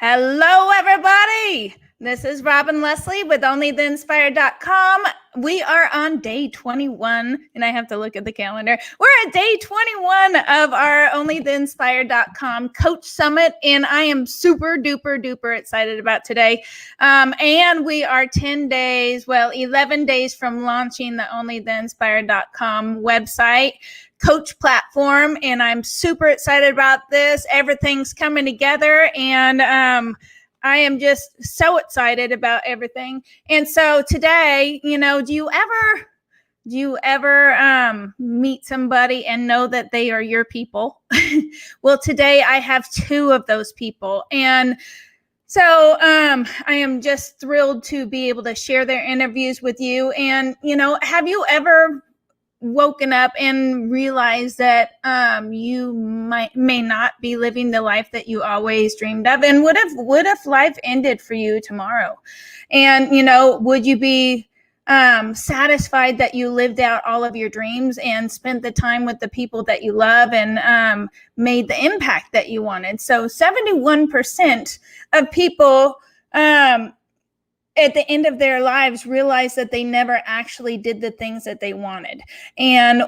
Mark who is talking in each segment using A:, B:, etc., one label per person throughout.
A: Hello, everybody. This is Robin Leslie with OnlyTheInspired.com. We are on day 21, and I have to look at the calendar. We're at day 21 of our OnlyTheInspired.com Coach Summit, and I am super duper duper excited about today. And we are 11 days from launching the OnlyTheInspired.com website coach platform, and I'm super excited about this. Everything's coming together, and I am just so excited about everything. And so today, do you ever meet somebody and know that they are your people? Well, today I have two of those people, and so I am just thrilled to be able to share their interviews with you. And have you ever woken up and realized that you may not be living the life that you always dreamed of? And what if life ended for you tomorrow? And would you be satisfied that you lived out all of your dreams and spent the time with the people that you love and made the impact that you wanted? So 71% of people at the end of their lives realize that they never actually did the things that they wanted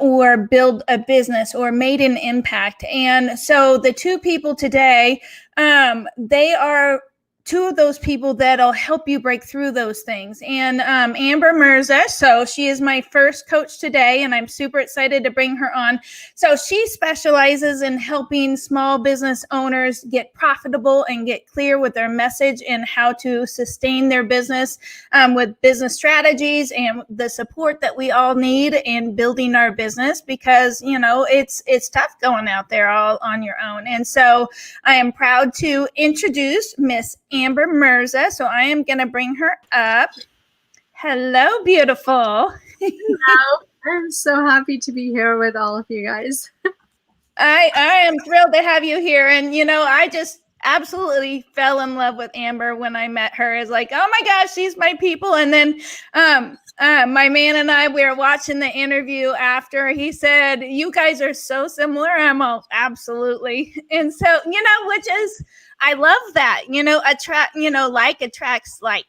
A: or build a business or made an impact. And so the two people today, they are two of those people that'll help you break through those things. And Amber Mirza, so she is my first coach today, and I'm super excited to bring her on. So she specializes in helping small business owners get profitable and get clear with their message and how to sustain their business with business strategies and the support that we all need in building our business, because it's tough going out there all on your own. And so I am proud to introduce Miss Amber Mirza. So I am going to bring her up. Hello, beautiful.
B: Hello. I'm so happy to be here with all of you guys.
A: I am thrilled to have you here. And, I just absolutely fell in love with Amber when I met her. It's like, oh my gosh, she's my people. And then my man and I, we were watching the interview after. He said, you guys are so similar. I'm all, absolutely. And so, which is, I love that, like attracts like.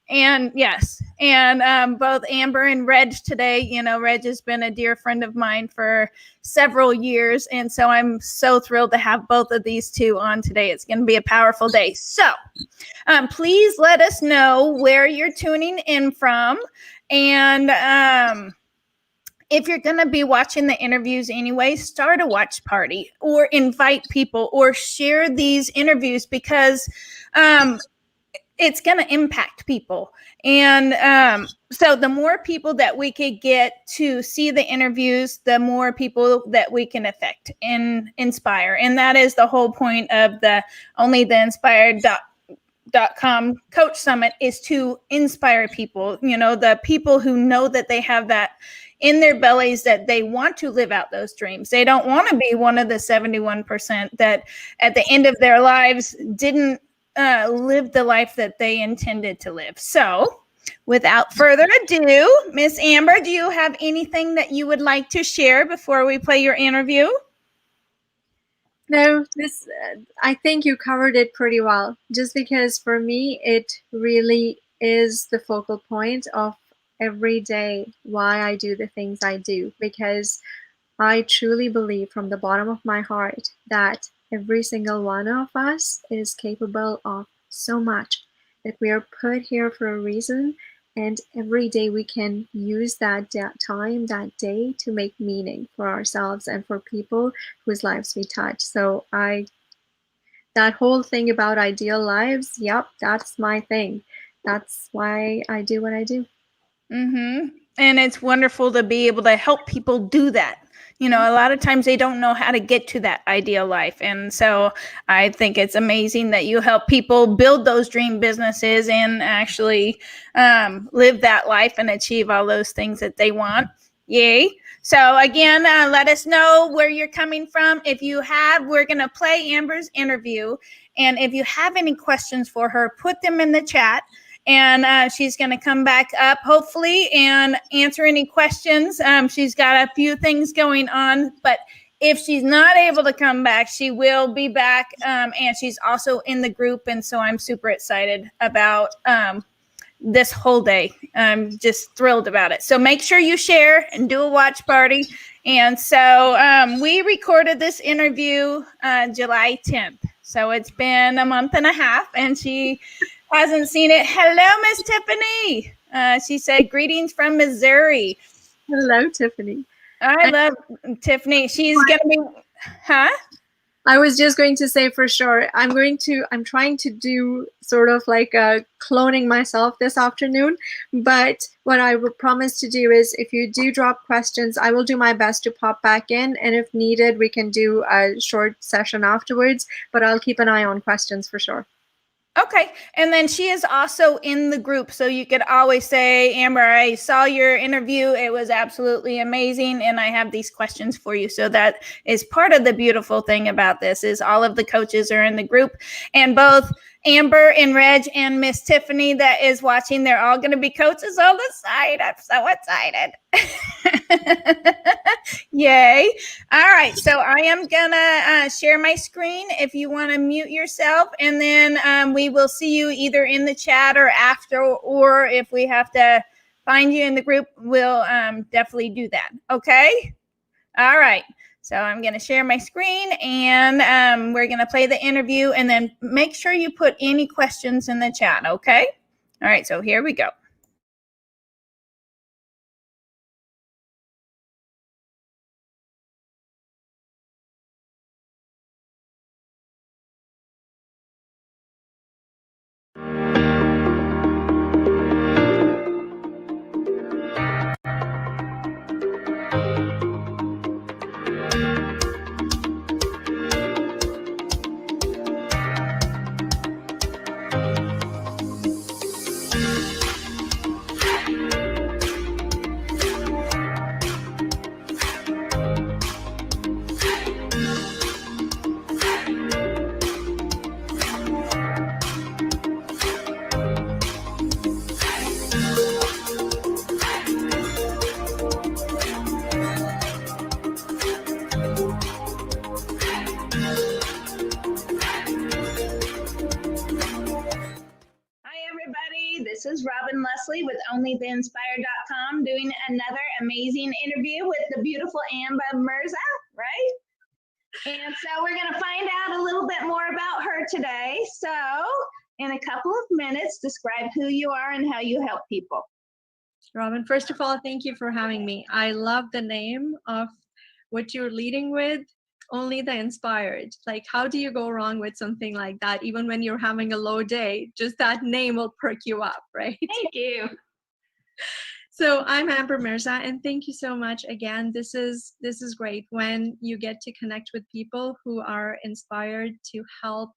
A: And yes, and both Amber and Reg today, Reg has been a dear friend of mine for several years. And so I'm so thrilled to have both of these two on today. It's going to be a powerful day. So please let us know where you're tuning in from. And if you're going to be watching the interviews anyway, start a watch party or invite people or share these interviews, because it's going to impact people. And so the more people that we could get to see the interviews, the more people that we can affect and inspire. And that is the whole point of the OnlyTheInspired.com Coach Summit, is to inspire people, the people who know that they have that in their bellies, that they want to live out those dreams. They don't want to be one of the 71% that at the end of their lives didn't live the life that they intended to live. So without further ado, Miss Amber, do you have anything that you would like to share before we play your interview?
B: No, I think you covered it pretty well, just because for me, it really is the focal point of every day why I do the things I do, because I truly believe from the bottom of my heart that every single one of us is capable of so much, that we are put here for a reason, and every day we can use that time, that day, to make meaning for ourselves and for people whose lives we touch. So that whole thing about ideal lives, yep, that's my thing. That's why I do what I do.
A: Mm-hmm. And it's wonderful to be able to help people do that. A lot of times they don't know how to get to that ideal life. And so I think it's amazing that you help people build those dream businesses and actually live that life and achieve all those things that they want. Yay. So again, let us know where you're coming from. If you have, we're going to play Amber's interview. And if you have any questions for her, put them in the chat. And she's going to come back up, hopefully, and answer any questions. She's got a few things going on, but if she's not able to come back, she will be back, and she's also in the group, and so I'm super excited about this whole day. I'm just thrilled about it. So make sure you share and do a watch party. And so we recorded this interview July 10th. So it's been a month and a half, and she hasn't seen it. Hello, Miss Tiffany. She said, greetings from Missouri.
B: Hello, Tiffany.
A: I love Tiffany. She's going to be, huh?
B: I was just going to say for sure, I'm trying to do sort of like a cloning myself this afternoon. But what I will promise to do is if you do drop questions, I will do my best to pop back in. And if needed, we can do a short session afterwards, but I'll keep an eye on questions for sure.
A: Okay. And then she is also in the group. So you could always say, Amber, I saw your interview. It was absolutely amazing. And I have these questions for you. So that is part of the beautiful thing about this is all of the coaches are in the group, and both Amber and Reg and Miss Tiffany that is watching, they're all going to be coaches on the side. I'm so excited. Yay. All right. So I am going to share my screen if you want to mute yourself, and then we will see you either in the chat or after, or if we have to find you in the group, we'll definitely do that. Okay. All right. So I'm going to share my screen, and we're going to play the interview, and then make sure you put any questions in the chat. Okay. All right. So here we go. This is Robin Leslie with onlytheinspired.com doing another amazing interview with the beautiful Amber Mirza, right? And so we're going to find out a little bit more about her today. So in a couple of minutes, describe who you are and how you help people.
B: Robin, first of all, thank you for having me. I love the name of what you're leading with. Only the inspired. Like, how do you go wrong with something like that? Even when you're having a low day, just that name will perk you up, right?
A: Thank you.
B: So I'm Amber Mirza, and thank you so much again. This is great when you get to connect with people who are inspired to help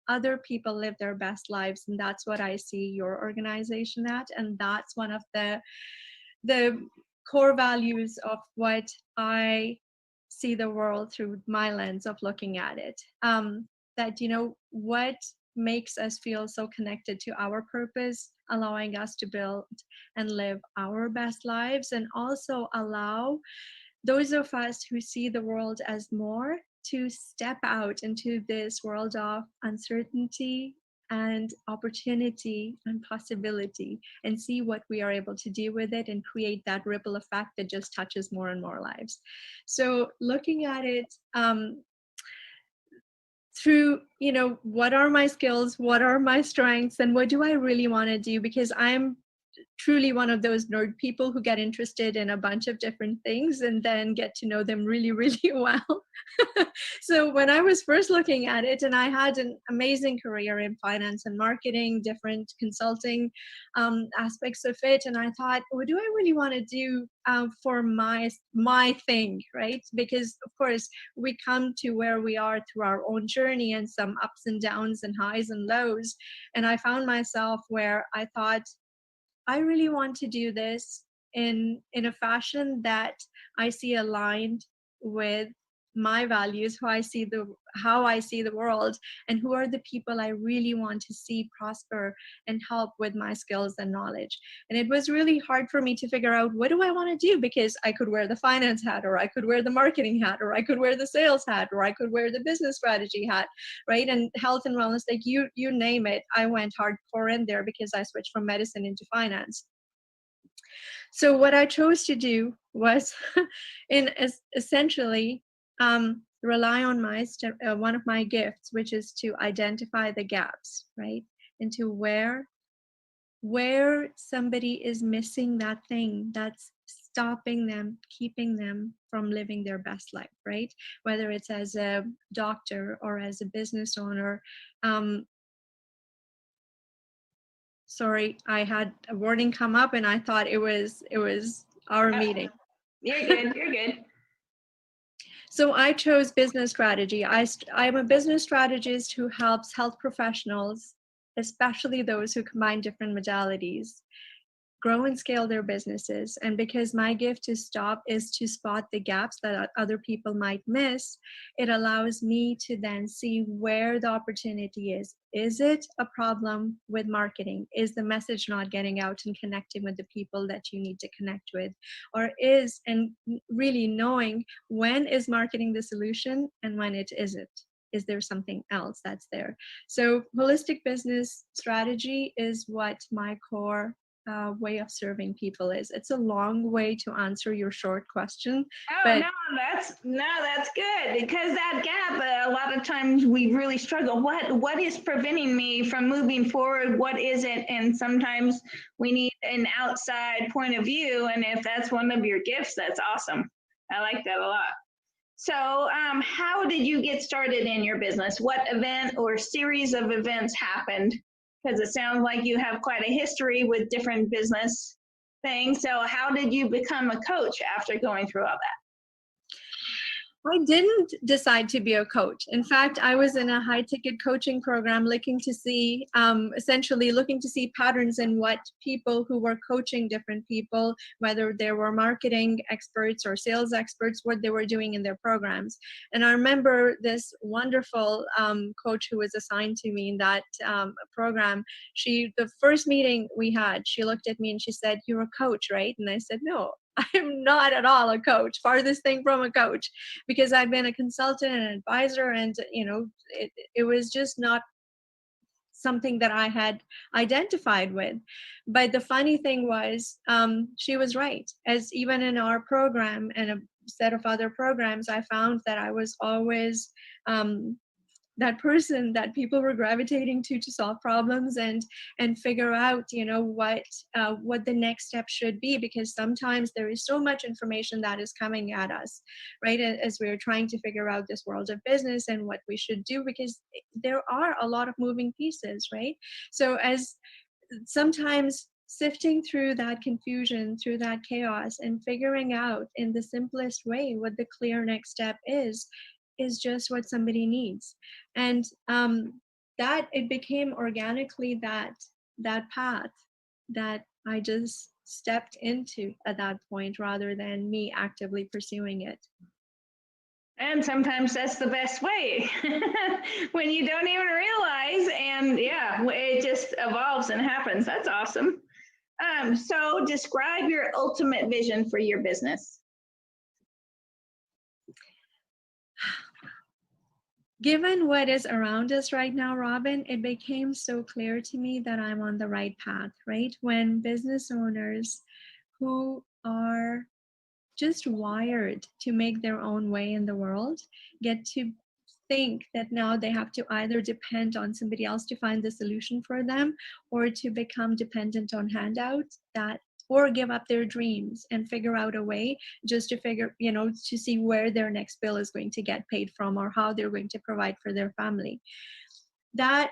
B: other people live their best lives, and that's what I see your organization at, and that's one of the core values of what I see the world through my lens of looking at it. That, you know, what makes us feel so connected to our purpose, allowing us to build and live our best lives, and also allow those of us who see the world as more to step out into this world of uncertainty and opportunity and possibility, and see what we are able to do with it and create that ripple effect that just touches more and more lives. So looking at it through, you know, what are my skills, what are my strengths, and what do I really want to do? Because I'm truly one of those nerd people who get interested in a bunch of different things and then get to know them really, really well. So when I was first looking at it, and I had an amazing career in finance and marketing, different consulting aspects of it, and I thought, what do I really want to do for my thing, right? Because of course we come to where we are through our own journey, and some ups and downs and highs and lows. And I found myself where I thought, I really want to do this in a fashion that I see aligned with my values, how I see the world, and who are the people I really want to see prosper and help with my skills and knowledge. And it was really hard for me to figure out, what do I want to do? Because I could wear the finance hat, or I could wear the marketing hat, or I could wear the sales hat, or I could wear the business strategy hat, right? And health and wellness, like you name it, I went hardcore in there because I switched from medicine into finance. So what I chose to do was essentially rely on one of my gifts, which is to identify the gaps, right? Into where somebody is missing that thing that's stopping them, keeping them from living their best life, right? Whether it's as a doctor or as a business owner. Sorry, I had a warning come up and I thought it was our meeting.
A: You're good. You're good.
B: So I chose business strategy. I'm a business strategist who helps health professionals, especially those who combine different modalities, grow and scale their businesses. And because my gift is to spot the gaps that other people might miss, it allows me to then see where the opportunity is. Is it a problem with marketing? Is the message not getting out and connecting with the people that you need to connect with? And really knowing when is marketing the solution and when it isn't. Is there something else that's there? So holistic business strategy is what my core way of serving people is. It's a long way to answer your short question.
A: Oh, but that's good, because that gap, a lot of times we really struggle. What is preventing me from moving forward? What is it? And sometimes we need an outside point of view. And if that's one of your gifts, that's awesome. I like that a lot. So how did you get started in your business? What event or series of events happened? Because it sounds like you have quite a history with different business things. So how did you become a coach after going through all that?
B: I didn't decide to be a coach. In fact, I was in a high-ticket coaching program essentially looking to see patterns in what people who were coaching different people, whether they were marketing experts or sales experts, what they were doing in their programs. And I remember this wonderful coach who was assigned to me in that program. The first meeting we had, she looked at me and she said, "You're a coach, right?" And I said, "No, I'm not at all a coach, farthest thing from a coach," because I've been a consultant and an advisor, and it was just not something that I had identified with. But the funny thing was, she was right. As even in our program and a set of other programs, I found that I was always that person that people were gravitating to solve problems and figure out what the next step should be, because sometimes there is so much information that is coming at us, right, as we're trying to figure out this world of business and what we should do, because there are a lot of moving pieces, right? So as sometimes sifting through that confusion, through that chaos, and figuring out in the simplest way what the clear next step is just what somebody needs. And that it became organically that path that I just stepped into at that point, rather than me actively pursuing it.
A: And sometimes that's the best way when you don't even realize, and yeah, it just evolves and happens. That's awesome. So describe your ultimate vision for your business.
B: Given what is around us right now, Robin, it became so clear to me that I'm on the right path, right? When business owners who are just wired to make their own way in the world get to think that now they have to either depend on somebody else to find the solution for them, or to become dependent on handouts, or give up their dreams and figure out a way just to see where their next bill is going to get paid from, or how they're going to provide for their family. That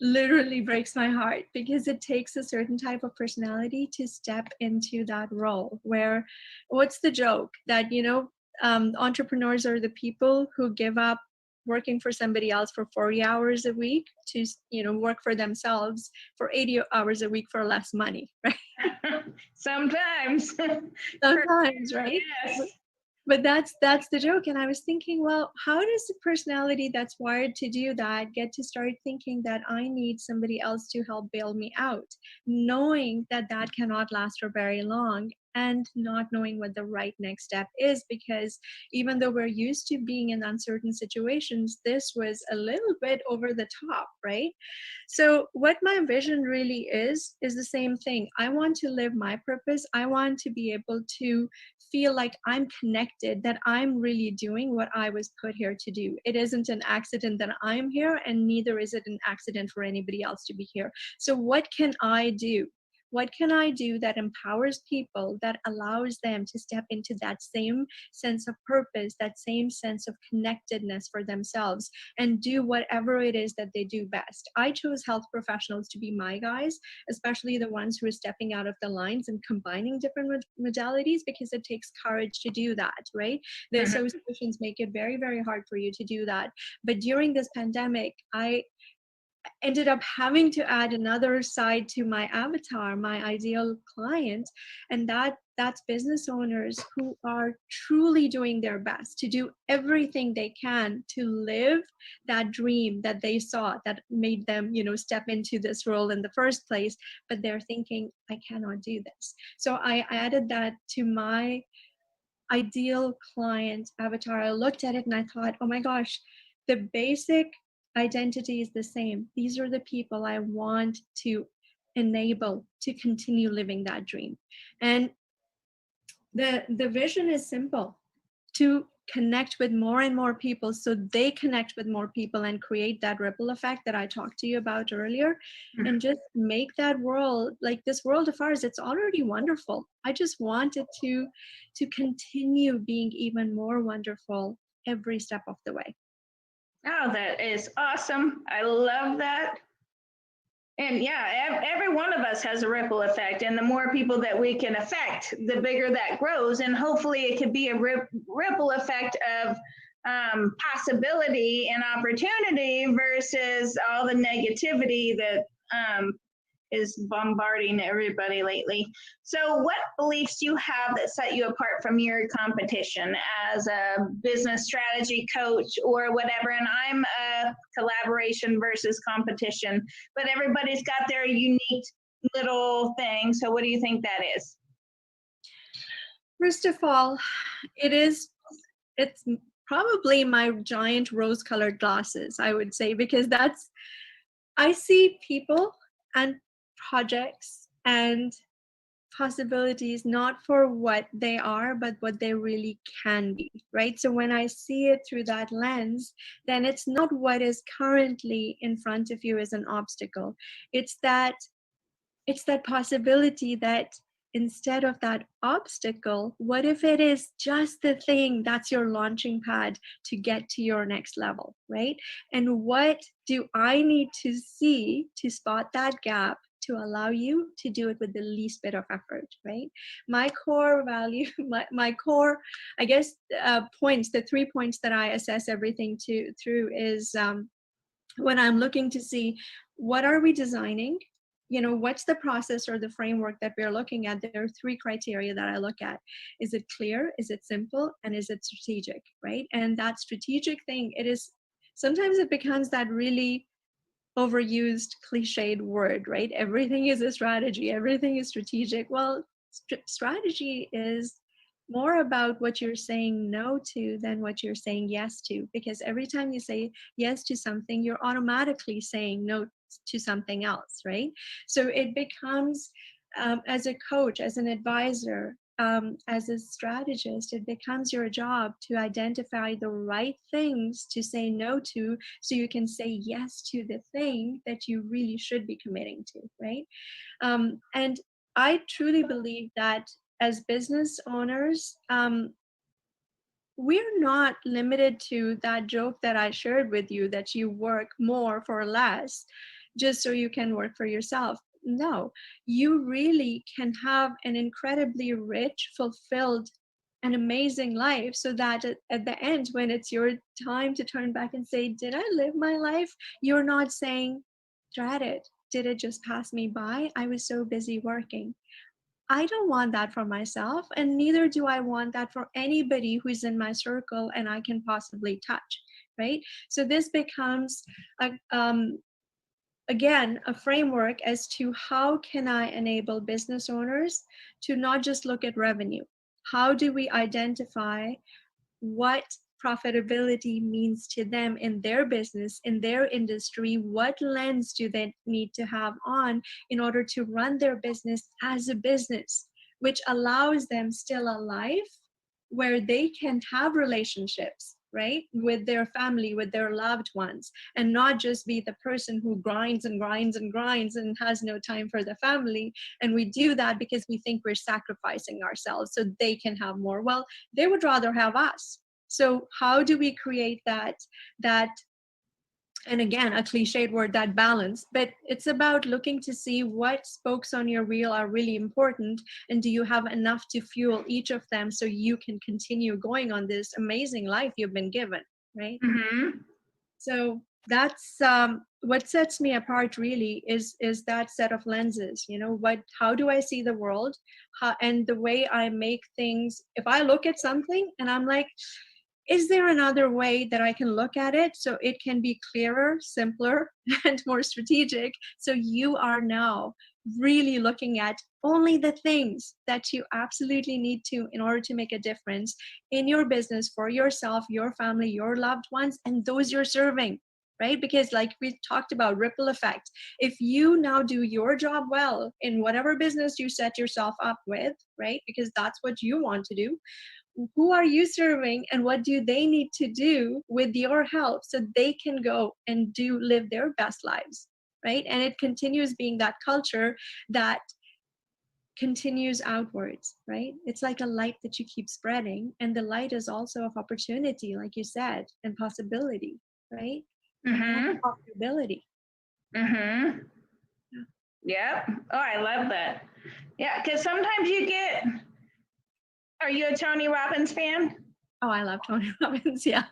B: literally breaks my heart, because it takes a certain type of personality to step into that role, where what's the joke that entrepreneurs are the people who give up working for somebody else for 40 hours a week to work for themselves for 80 hours a week for less money, right?
A: Sometimes,
B: right?
A: Yes.
B: But that's the joke. And I was thinking, well, how does a personality that's wired to do that get to start thinking that I need somebody else to help bail me out, knowing that that cannot last for very long, and not knowing what the right next step is? Because even though we're used to being in uncertain situations, this was a little bit over the top, right? So what my vision really is the same thing. I want to live my purpose. I want to be able to feel like I'm connected, that I'm really doing what I was put here to do. It isn't an accident that I'm here, and neither is it an accident for anybody else to be here. So what can I do? What can I do that empowers people, that allows them to step into that same sense of purpose, that same sense of connectedness for themselves, and do whatever it is that they do best? I chose health professionals to be my guys, especially the ones who are stepping out of the lines and combining different modalities, because it takes courage to do that, right? The associations make it very, very hard for you to do that. But during this pandemic, I ended up having to add another side to my avatar, my ideal client, and that's business owners who are truly doing their best to do everything they can to live that dream that they saw, that made them, step into this role in the first place. But they're thinking, I cannot do this. So I added that to my ideal client avatar. I looked at it and I thought, oh my gosh, the basic identity is the same. These are the people I want to enable to continue living that dream. And the vision is simple: to connect with more and more people, so they connect with more people and create that ripple effect that I talked to you about earlier, and just make that world, like this world of ours, it's already wonderful. I just want it to continue being even more wonderful every step of the way.
A: Oh, that is awesome. I love that. And yeah, every one of us has a ripple effect. And the more people that we can affect, the bigger that grows. And hopefully it could be a ripple effect of possibility and opportunity versus all the negativity that is bombarding everybody lately. So what beliefs do you have that set you apart from your competition as a business strategy coach or whatever? And I'm a collaboration versus competition, but everybody's got their unique little thing. So what do you think that is?
B: First of all, it's probably my giant rose-colored glasses, I would say, because I see people and projects and possibilities not for what they are, but what they really can be, right? So when I see it through that lens, then it's not what is currently in front of you as an obstacle. It's that possibility that instead of that obstacle, what if it is just the thing that's your launching pad to get to your next level, right? And what do I need to see to spot that gap to allow you to do it with the least bit of effort, right? My core value, my core, I guess, points, the 3 points that I assess everything through is when I'm looking to see what are we designing, what's the process or the framework that we're looking at. There are 3 criteria that I look at. Is it clear? Is it simple? And is it strategic, right? And that strategic thing, sometimes it becomes that really overused cliched word, right? Everything is a strategy, everything is strategic. Well, strategy is more about what you're saying no to than what you're saying yes to, because every time you say yes to something, you're automatically saying no to something else, right? So it becomes, as a coach, as an advisor, as a strategist, it becomes your job to identify the right things to say no to, so you can say yes to the thing that you really should be committing to, right? And I truly believe that as business owners, we're not limited to that joke that I shared with you, that you work more for less just so you can work for yourself. No, you really can have an incredibly rich, fulfilled, and amazing life, so that at the end, when it's your time to turn back and say, did I live my life? You're not saying, drat it, did it just pass me by? I was so busy working. I don't want that for myself, and neither do I want that for anybody who's in my circle and I can possibly touch, right? So this becomes a, again, a framework as to how can I enable business owners to not just look at revenue. How do we identify what profitability means to them in their business, in their industry? What lens do they need to have on in order to run their business as a business, which allows them still a life where they can have relationships, right, with their family, with their loved ones, and not just be the person who grinds and grinds and grinds and has no time for the family. And we do that because we think we're sacrificing ourselves so they can have more. Well, they would rather have us. So how do we create that and again, a cliched word, that balance? But it's about looking to see what spokes on your wheel are really important, and do you have enough to fuel each of them so you can continue going on this amazing life you've been given, right?
A: Mm-hmm.
B: So that's what sets me apart really is that set of lenses. You know, how do I see the world, and the way I make things. If I look at something and I'm like, is there another way that I can look at it so it can be clearer, simpler, and more strategic? So you are now really looking at only the things that you absolutely need to in order to make a difference in your business, for yourself, your family, your loved ones, and those you're serving, right? Because like we talked about, ripple effect. If you now do your job well in whatever business you set yourself up with, right? Because that's what you want to do, who are you serving and what do they need to do with your help so they can go and live their best lives, right? And it continues being that culture that continues outwards, right? It's like a light that you keep spreading, and the light is also of opportunity, like you said, and possibility, right?
A: Mm-hmm.
B: And profitability.
A: Mm-hmm. Yep. Oh, I love that. Yeah, because sometimes are you a Tony Robbins fan?
B: Oh, I love Tony Robbins. Yeah.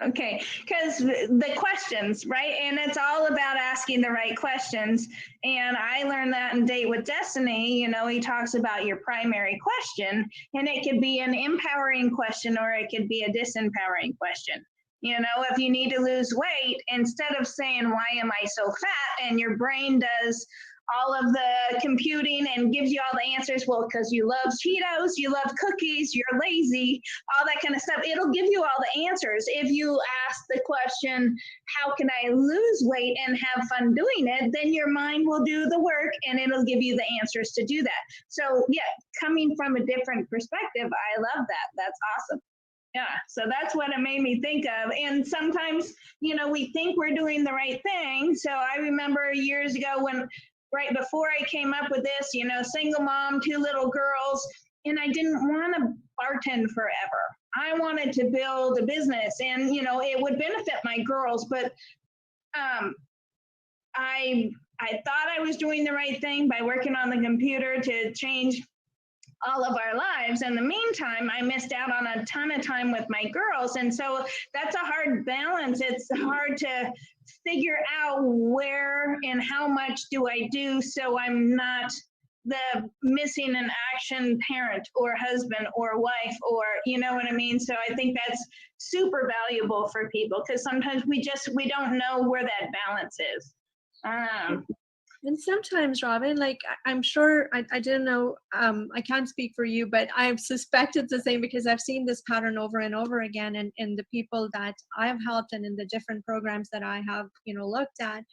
A: Okay, because the questions, right? And it's all about asking the right questions. And I learned that in Date with Destiny. You know, he talks about your primary question, and it could be an empowering question or it could be a disempowering question. You know, if you need to lose weight, instead of saying, why am I so fat? And your brain does all of the computing and gives you all the answers. Well, because you love Cheetos, you love cookies, you're lazy, all that kind of stuff. It'll give you all the answers. If you ask the question, how can I lose weight and have fun doing it? Then your mind will do the work and it'll give you the answers to do that. So yeah, coming from a different perspective, I love that. That's awesome. Yeah, so that's what it made me think of. And sometimes, you know, we think we're doing the right thing. So I remember years ago when, right before I came up with this, you know, single mom, 2 little girls, and I didn't want to bartend forever. I wanted to build a business, and, you know, it would benefit my girls, but I thought I was doing the right thing by working on the computer to change all of our lives. In the meantime, I missed out on a ton of time with my girls. And so that's a hard balance. It's hard to figure out where and how much do I do so I'm not the missing in action parent or husband or wife, or, you know what I mean? So I think that's super valuable for people, because sometimes we don't know where that balance is.
B: And sometimes, Robin, like I'm sure, I didn't know, I can't speak for you, but I suspect it's the same because I've seen this pattern over and over again in the people that I've helped and in the different programs that I have, you know, looked at.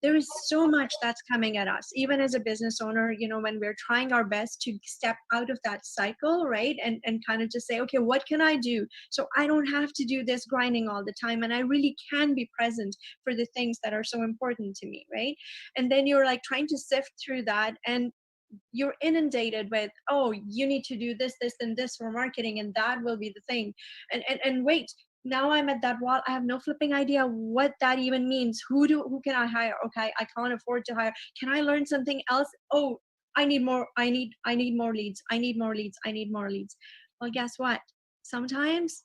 B: There is so much that's coming at us, even as a business owner, you know, when we're trying our best to step out of that cycle, right? And kind of just say, okay, what can I do so I don't have to do this grinding all the time, and I really can be present for the things that are so important to me, right? And then you're like trying to sift through that, and you're inundated with, oh, you need to do this, and this for marketing, and that will be the thing. And wait, now I'm at that wall. I have no flipping idea what that even means. Who can I hire? Okay, I can't afford to hire. Can I learn something else? Oh, I need more. I need more leads. I need more leads. I need more leads. Well, guess what? Sometimes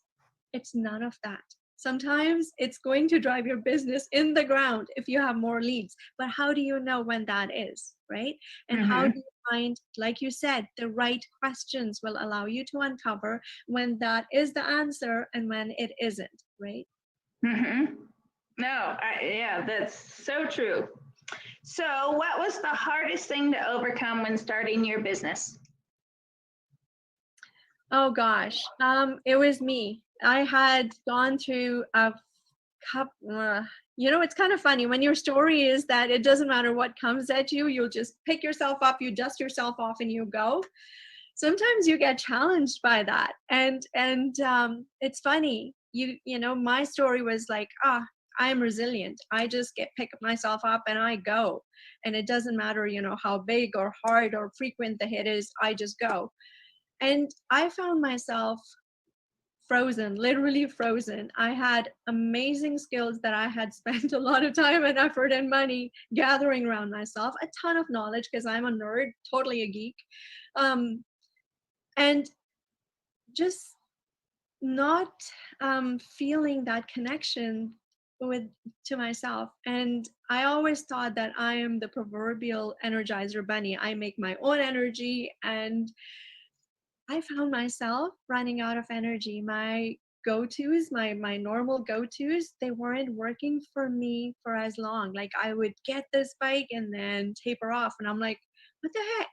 B: it's none of that. Sometimes it's going to drive your business in the ground if you have more leads. But how do you know when that is, right? And how do you find, like you said, the right questions will allow you to uncover when that is the answer and when it isn't, right?
A: No, yeah, that's so true. So, what was the hardest thing to overcome when starting your business?
B: Oh gosh, it was me. I had gone through a couple. It's kind of funny when your story is that it doesn't matter what comes at you, you'll just pick yourself up, you dust yourself off, and you go. Sometimes you get challenged by that, and it's funny. My story was like, I'm resilient. I just pick myself up and I go, and it doesn't matter, how big or hard or frequent the hit is. I just go. And I found myself frozen, literally frozen. I had amazing skills that I had spent a lot of time and effort and money gathering around myself, a ton of knowledge because I'm a nerd, totally a geek. And just not feeling that connection to myself. And I always thought that I am the proverbial energizer bunny. I make my own energy, and I found myself running out of energy. My go-tos, my normal go-tos, they weren't working for me for as long. Like I would get this bike and then taper off, and I'm like, what the heck?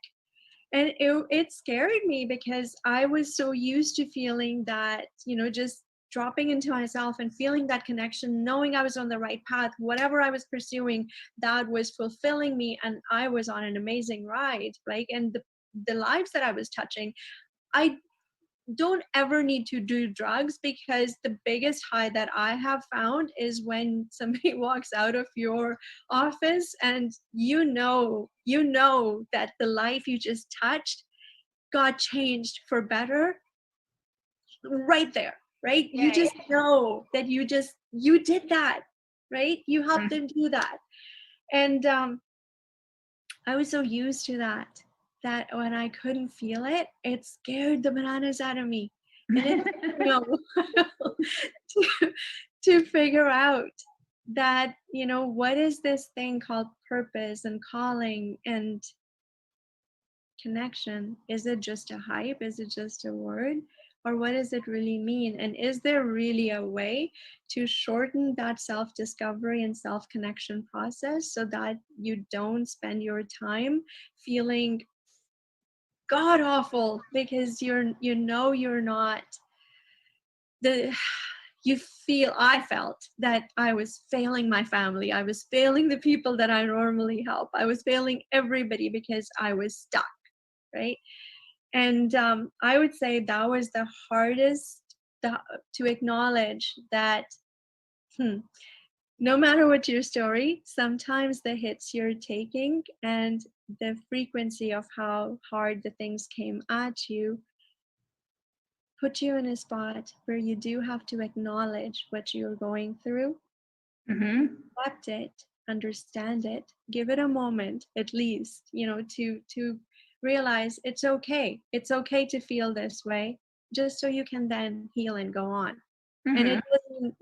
B: And it scared me because I was so used to feeling that, just dropping into myself and feeling that connection, knowing I was on the right path, whatever I was pursuing, that was fulfilling me, and I was on an amazing ride, right? And the lives that I was touching, I don't ever need to do drugs, because the biggest high that I have found is when somebody walks out of your office and you know that the life you just touched got changed for better right there, right? You just know that you did that, right? You helped them do that. And I was so used to that when I couldn't feel it, it scared the bananas out of me. And it took me a while to figure out that, what is this thing called purpose and calling and connection? Is it just a hype? Is it just a word? Or what does it really mean? And is there really a way to shorten that self-discovery and self-connection process so that you don't spend your time feeling god awful because you're not I felt that I was failing my family. I was failing the people that I normally help. I was failing everybody because I was stuck, right? And I would say that was the hardest to acknowledge that no matter what your story, sometimes the hits you're taking and the frequency of how hard the things came at you put you in a spot where you do have to acknowledge what you're going through, accept it, understand it, give it a moment at least, to realize it's okay. It's okay to feel this way, just so you can then heal and go on. And it doesn't,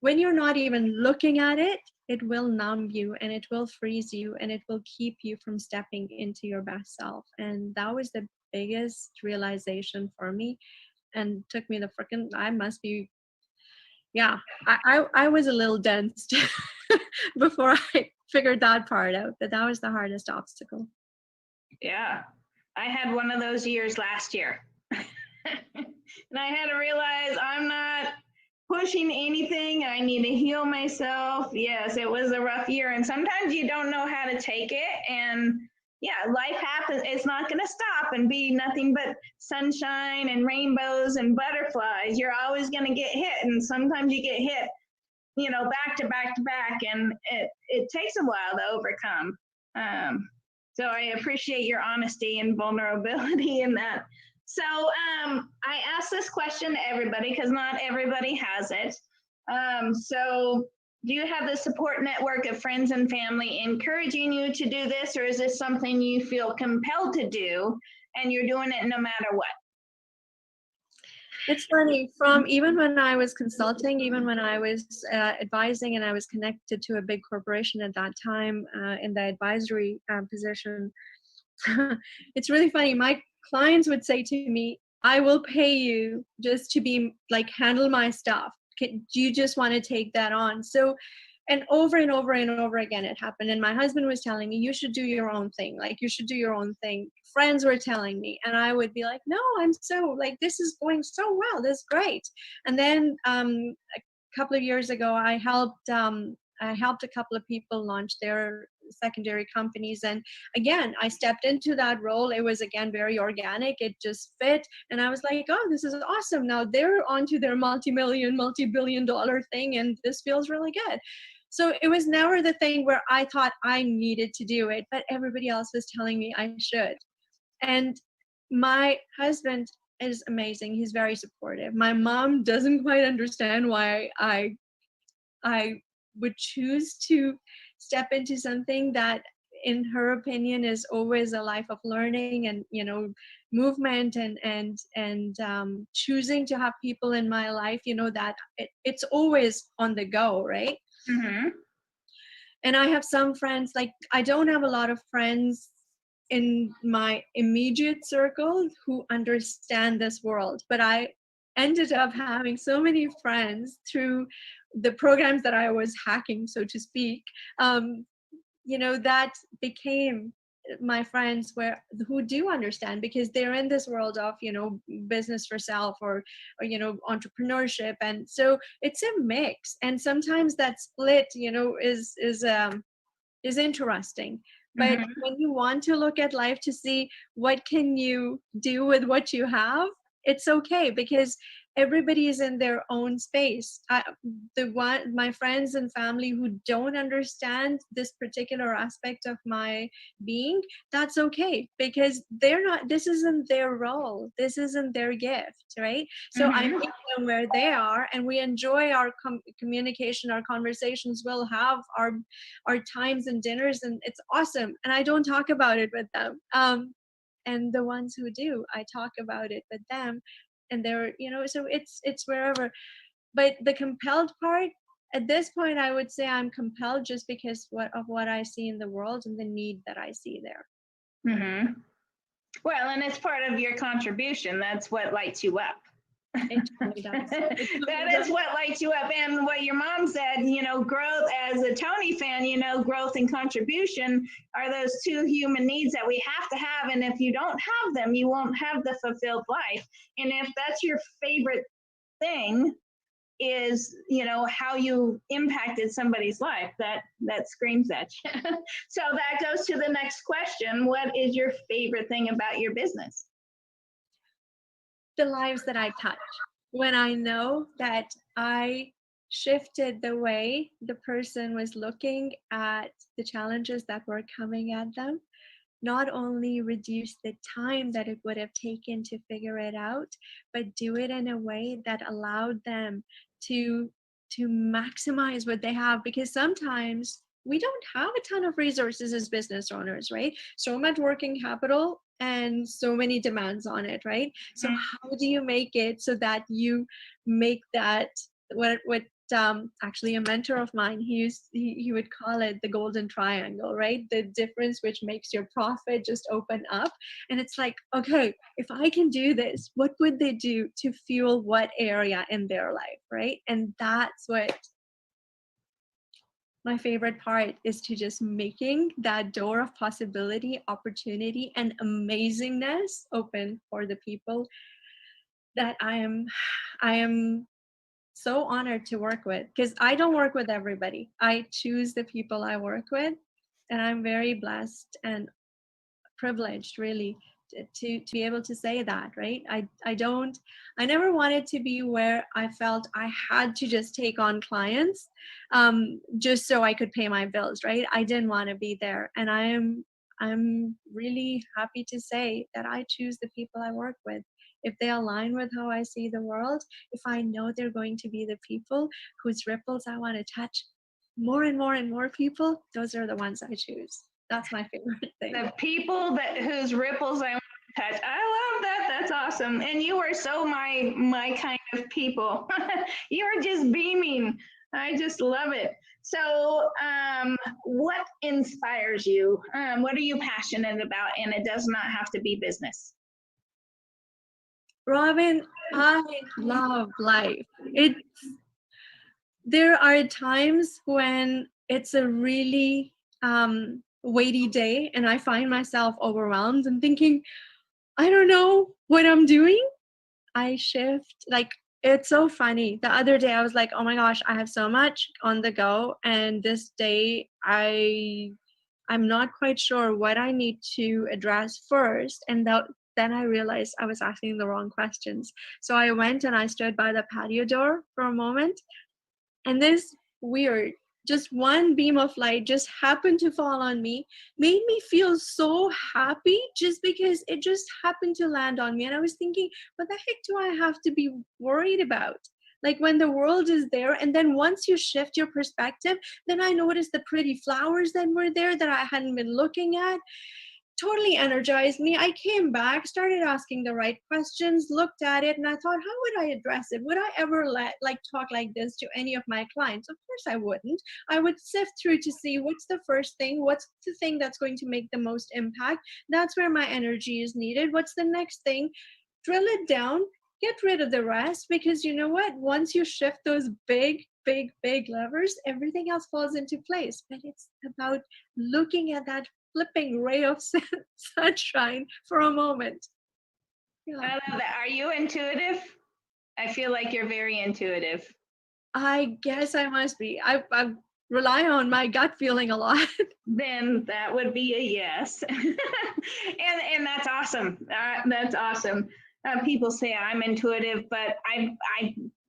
B: when you're not even looking at it, it will numb you and it will freeze you and it will keep you from stepping into your best self. And that was the biggest realization for me, and took me I was a little dense before I figured that part out, but that was the hardest obstacle.
A: Yeah, I had one of those years last year. And I had to realize I'm not pushing anything. I need to heal myself. Yes, it was a rough year, and sometimes you don't know how to take it, and yeah, life happens. It's not going to stop and be nothing but sunshine and rainbows and butterflies. You're always going to get hit, and sometimes you get hit, back to back to back, and it takes a while to overcome. So I appreciate your honesty and vulnerability in that. So I asked this question to everybody because not everybody has it. So do you have the support network of friends and family encouraging you to do this, or is this something you feel compelled to do and you're doing it no matter what?
B: It's funny, from even when I was consulting, even when I was advising, and I was connected to a big corporation at that time in the advisory position. It's really funny. My clients would say to me, I will pay you just to be like handle my stuff. Do you just want to take that on? So, and over and over and over again it happened. And my husband was telling me, you should do your own thing. Like, you should do your own thing. Friends were telling me, and I would be like, no, I'm so like, this is going so well. This is great. And then a couple of years ago, I helped a couple of people launch their secondary companies. And again, I stepped into that role. It was again very organic. It just fit. And I was like, oh, this is awesome. Now they're onto their multi-billion dollar thing. And this feels really good. So it was never the thing where I thought I needed to do it, but everybody else was telling me I should. And my husband is amazing. He's very supportive. My mom doesn't quite understand why I would choose to step into something that in her opinion is always a life of learning and, you know, movement and choosing to have people in my life, you know, that it's always on the go, right?
A: Mm-hmm.
B: And I have some friends, like I don't have a lot of friends in my immediate circle who understand this world, but I ended up having so many friends through the programs that I was hacking, so to speak, you know, that became my friends who do understand, because they're in this world of, you know, business for self or you know, entrepreneurship. And so it's a mix, and sometimes that split, you know, is interesting. But
A: Mm-hmm.
B: when you want to look at life to see what can you do with what you have, it's okay, because everybody is in their own space. My friends and family who don't understand this particular aspect of my being, that's okay, because they're not, this isn't their role, this isn't their gift, right? So I meet them where they are, and we enjoy our communication, our conversations. We'll have our times and dinners, and it's awesome. And I don't talk about it with them. And the ones who do, I talk about it with them. And they're, you know, so it's wherever. But the compelled part, at this point, I would say I'm compelled just because of what I see in the world and the need that I see there.
A: Mm-hmm. Well, and it's part of your contribution. That's what lights you up.
B: It totally does.
A: That is what lights you up. And what your mom said, you know, growth, as a Tony fan, you know, growth and contribution are those two human needs that we have to have. And if you don't have them, you won't have the fulfilled life. And if that's your favorite thing, is, you know, how you impacted somebody's life, that screams at you. So that goes to the next question. What is your favorite thing about your business?
B: The lives that I touch. When I know that I shifted the way the person was looking at the challenges that were coming at them, not only reduce the time that it would have taken to figure it out, but do it in a way that allowed them to maximize what they have. Because sometimes we don't have a ton of resources as business owners, right? So much working capital and so many demands on it, right? So how do you make it so that you make that what actually a mentor of mine, he would call it the golden triangle, right? The difference which makes your profit just open up. And it's like, okay, if I can do this, what would they do to fuel what area in their life, right? And that's what my favorite part is, to just making that door of possibility, opportunity, and amazingness open for the people that I am so honored to work with, because I don't work with everybody. I choose the people I work with, and I'm very blessed and privileged, really, to be able to say that, right? I never wanted to be where I felt I had to just take on clients just so I could pay my bills, right? I didn't want to be there. And I'm really happy to say that I choose the people I work with. If they align with how I see the world, if I know they're going to be the people whose ripples I want to touch more and more and more people, those are the ones I choose. That's my favorite thing.
A: The people whose ripples I want touch. I love that. That's awesome. And you are so my kind of people. You're just beaming. I just love it. So, what inspires you? What are you passionate about? And it does not have to be business.
B: Robin, I love life. There are times when it's a really weighty day and I find myself overwhelmed and thinking, I don't know what I'm doing. I shift. Like, it's so funny. The other day I was like, oh my gosh, I have so much on the go. And this day I'm not quite sure what I need to address first. And then I realized I was asking the wrong questions. So I went and I stood by the patio door for a moment, and this weird, just one beam of light just happened to fall on me, made me feel so happy just because it just happened to land on me. And I was thinking, what the heck do I have to be worried about? Like, when the world is there, and then once you shift your perspective, then I noticed the pretty flowers that were there that I hadn't been looking at. Totally energized me. I came back, started asking the right questions, looked at it, and I thought, how would I address it? Would I ever talk like this to any of my clients? Of course I wouldn't. I would sift through to see what's the first thing, what's the thing that's going to make the most impact. That's where my energy is needed. What's the next thing? Drill it down, get rid of the rest, because you know what? Once you shift those big levers, everything else falls into place. But it's about looking at that flipping ray of sunshine for a moment.
A: Yeah. I love that. Are you intuitive? I feel like you're very intuitive.
B: I guess I must be. I rely on my gut feeling a lot.
A: Then that would be a yes. And that's awesome. That's awesome. People say I'm intuitive, but I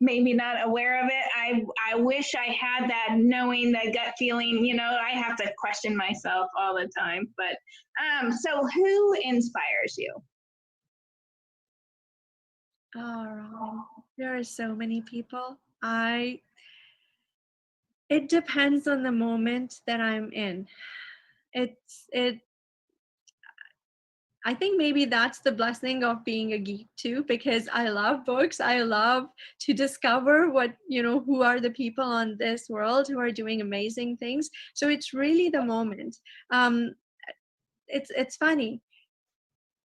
A: maybe not aware of it. I wish I had that knowing, that gut feeling. I have to question myself all the time. But so who inspires you?
B: Oh, Robin, there are so many people. It depends on the moment that I'm in. I think maybe that's the blessing of being a geek too, because I love books. I love to discover who are the people on this world who are doing amazing things. So it's really the moment. It's funny,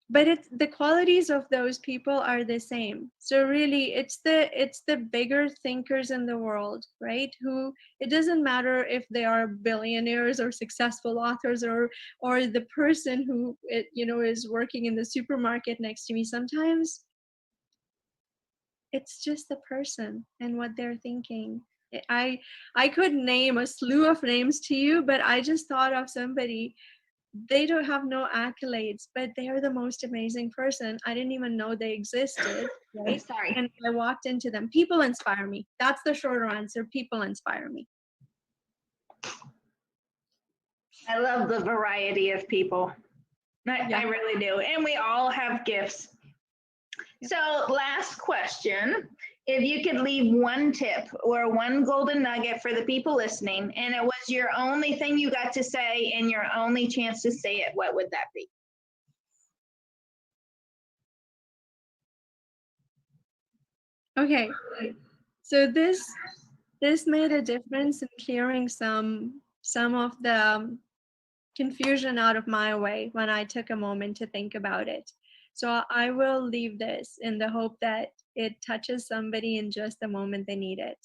B: but the qualities of those people are the same. So really it's the bigger thinkers in the world, right? Who, it doesn't matter if they are billionaires or successful authors, or the person who is working in the supermarket next to me. Sometimes it's just the person and what they're thinking. I could name a slew of names to you, but I just thought of somebody. They don't have no accolades, but they are the most amazing person. I didn't even know they existed, right?
A: Sorry.
B: And I walked into them. People inspire me. That's the shorter answer. People inspire me.
A: I love the variety of people. I really do. And we all have gifts. Yep. So last question. If you could leave one tip or one golden nugget for the people listening, and it was your only thing you got to say and your only chance to say it, what would that be?
B: Okay. So this made a difference in clearing some of the confusion out of my way when I took a moment to think about it. So I will leave this in the hope that it touches somebody in just the moment they need it.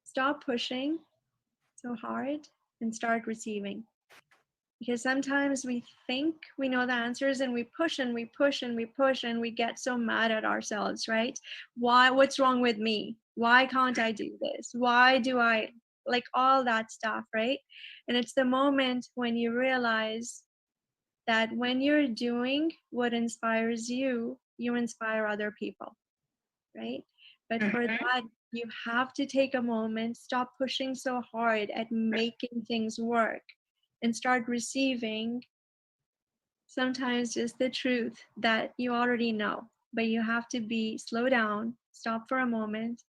B: Stop pushing so hard and start receiving. Because sometimes we think we know the answers and we push and we push and we push and we get so mad at ourselves, right? What's wrong with me? Why can't I do this? Why do I, like, all that stuff, right? And it's the moment when you realize that when you're doing what inspires you, you inspire other people, right? But for that, you have to take a moment, stop pushing so hard at making things work, and start receiving sometimes just the truth that you already know. But you have to slow down, stop for a moment,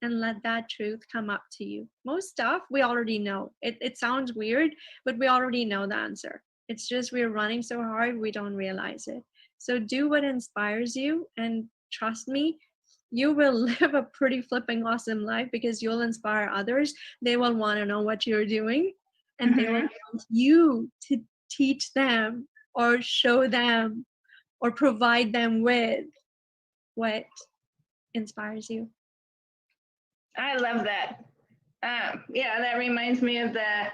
B: and let that truth come up to you. Most stuff we already know. It sounds weird, but we already know the answer. It's just we're running so hard, we don't realize it. So do what inspires you, and trust me, you will live a pretty flipping awesome life because you'll inspire others. They will want to know what you're doing, and they will
A: Mm-hmm.
B: want you to teach them or show them or provide them with what inspires you.
A: I love that. Yeah, that reminds me of the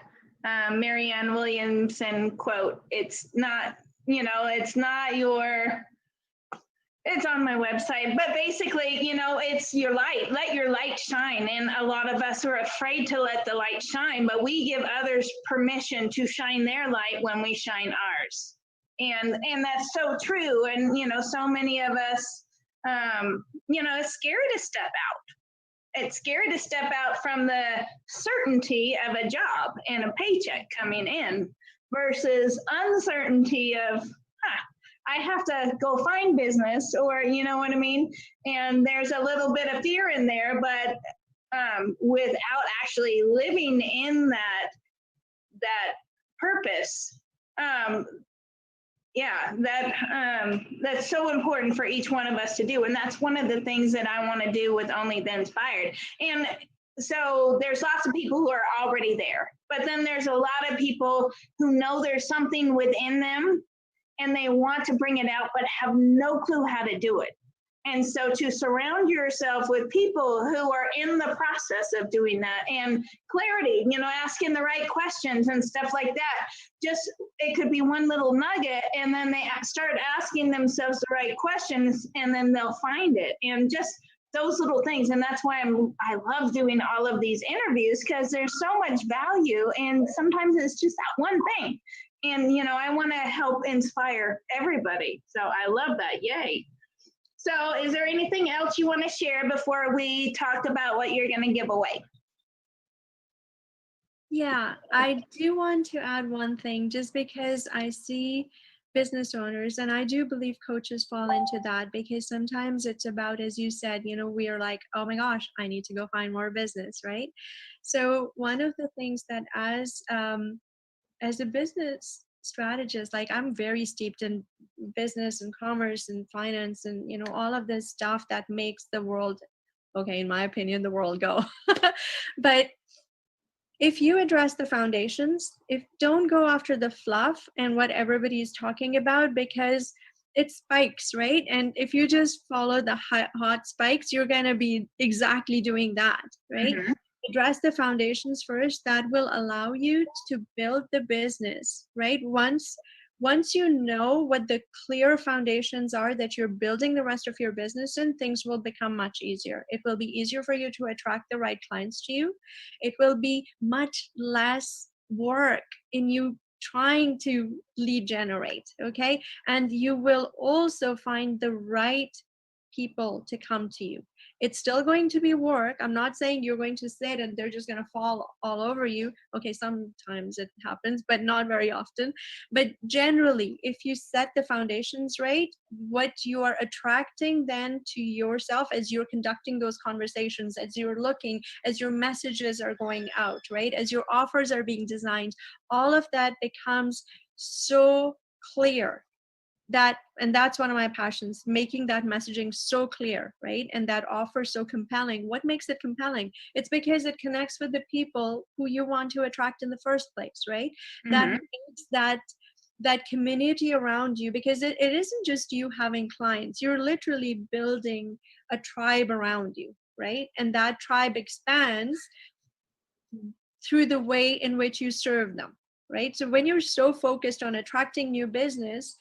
A: Marianne Williamson quote. It's not, it's not your, it's on my website, but basically, it's your light. Let your light shine. And a lot of us are afraid to let the light shine, but we give others permission to shine their light when we shine ours. And that's so true. And, so many of us, it's scary to step out. It's scary to step out from the certainty of a job and a paycheck coming in versus uncertainty of, I have to go find business, or you know what I mean? And there's a little bit of fear in there, but without actually living in that purpose, that's so important for each one of us to do. And that's one of the things that I want to do with Only the Inspired. And so there's lots of people who are already there, but then there's a lot of people who know there's something within them and they want to bring it out, but have no clue how to do it. And so to surround yourself with people who are in the process of doing that, and clarity, asking the right questions and stuff like that. Just, it could be one little nugget, and then they start asking themselves the right questions, and then they'll find it. And just those little things. And that's why I love doing all of these interviews, because there's so much value, and sometimes it's just that one thing. And, I want to help inspire everybody. So I love that. Yay. So is there anything else you want to share before we talk about what you're going to give away?
B: Yeah, I do want to add one thing, just because I see business owners, and I do believe coaches fall into that, because sometimes it's about, as you said, we are like, oh my gosh, I need to go find more business, right? So one of the things that as a business strategist, like I'm very steeped in business and commerce and finance and all of this stuff that makes the world, okay, in my opinion, the world go. But if you address the foundations, don't go after the fluff and what everybody's talking about, because it spikes, right? And if you just follow the hot spikes, you're going to be exactly doing that, right?
A: Mm-hmm.
B: Address the foundations first. That will allow you to build the business, right? Once you know what the clear foundations are that you're building the rest of your business in, things will become much easier. It will be easier for you to attract the right clients to you. It will be much less work in you trying to lead generate, okay? And you will also find the right people to come to you. It's still going to be work. I'm not saying you're going to sit and they're just going to fall all over you. Okay, sometimes it happens, but not very often. But generally, if you set the foundations right, what you are attracting then to yourself as you're conducting those conversations, as you're looking, as your messages are going out, right? As your offers are being designed, all of that becomes so clear. And that's one of my passions, making that messaging so clear, right? And that offer so compelling. What makes it compelling? It's because it connects with the people who you want to attract in the first place, right?
A: Mm-hmm.
B: That makes that community around you, because it isn't just you having clients. You're literally building a tribe around you, right? And that tribe expands through the way in which you serve them, right? So when you're so focused on attracting new business,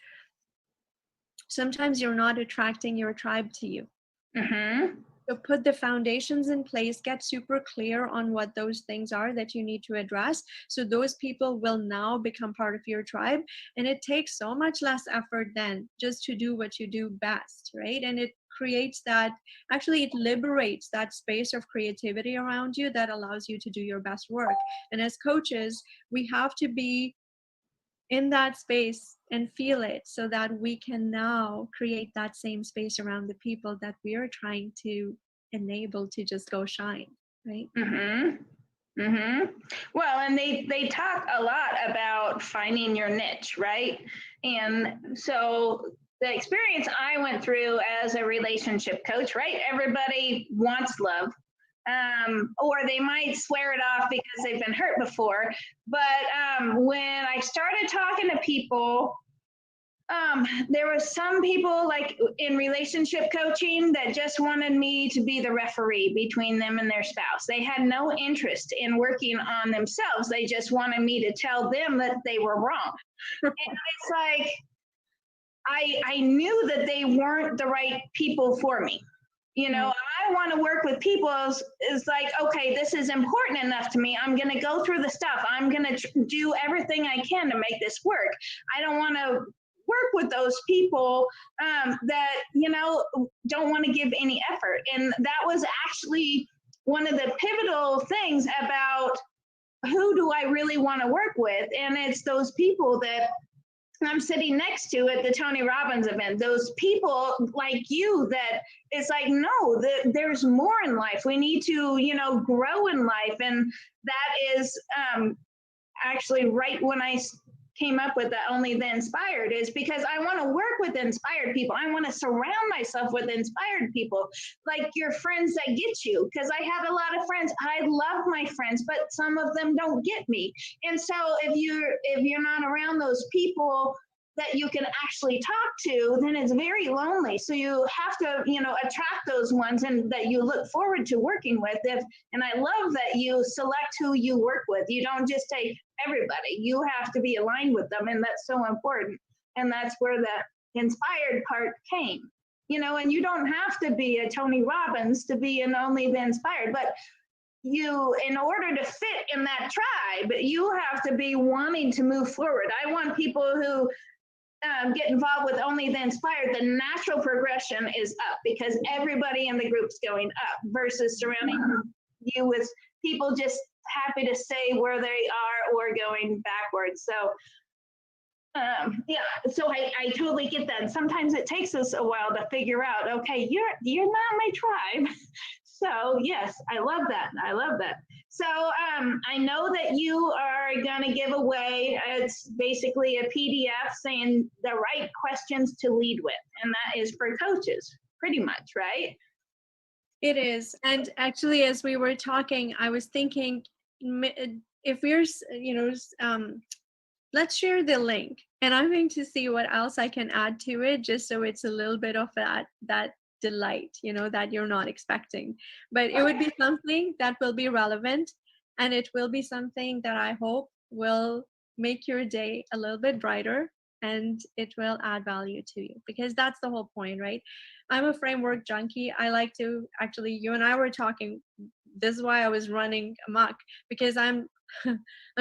B: sometimes you're not attracting your tribe to you.
A: Mm-hmm.
B: So put the foundations in place, get super clear on what those things are that you need to address. So those people will now become part of your tribe. And it takes so much less effort then just to do what you do best, right? And it creates that, actually it liberates that space of creativity around you that allows you to do your best work. And as coaches, we have to be in that space and feel it, so that we can now create that same space around the people that we are trying to enable to just go shine, right?
A: Mm-hmm. Well, and they talk a lot about finding your niche, right? And so the experience I went through as a relationship coach, right? Everybody wants love. Or they might swear it off because they've been hurt before. But when I started talking to people, there were some people like in relationship coaching that just wanted me to be the referee between them and their spouse. They had no interest in working on themselves. They just wanted me to tell them that they were wrong. And it's like, I knew that they weren't the right people for me. I want to work with people is like, okay, this is important enough to me. I'm going to go through the stuff. I'm going to do everything I can to make this work. I don't want to work with those people that, don't want to give any effort. And that was actually one of the pivotal things about who do I really want to work with? And it's those people that I'm sitting next to at the Tony Robbins event, those people like you that it's like, no, there's more in life. We need to, grow in life. And that is actually right when I came up with the Only the Inspired, is because I want to work with inspired people. I want to surround myself with inspired people, like your friends that get you, because I have a lot of friends. I love my friends, but some of them don't get me. And so if you're not around those people that you can actually talk to, then it's very lonely. So you have to, attract those ones and that you look forward to working with. And I love that you select who you work with. You don't just take everybody. You have to be aligned with them, and that's so important. And that's where the inspired part came. And you don't have to be a Tony Robbins to be an Only the Inspired, but in order to fit in that tribe, you have to be wanting to move forward. I want people who get involved with Only the Inspired. The natural progression is up because everybody in the group's going up versus surrounding you with people just happy to stay where they are or going backwards. So so I totally get that. And sometimes it takes us a while to figure out, okay, you're not my tribe. So yes, I love that. So I know that you are going to give away, it's basically a PDF saying the right questions to lead with. And that is for coaches, pretty much, right?
B: It is. And actually, as we were talking, I was thinking, if we're, let's share the link. And I'm going to see what else I can add to it, just so it's a little bit of that delight, that you're not expecting. But it would be something that will be relevant, and it will be something that I hope will make your day a little bit brighter, and it will add value to you, because that's the whole point, right? I'm a framework junkie. I like to, actually, you and I were talking, this is why I was running amok, because I'm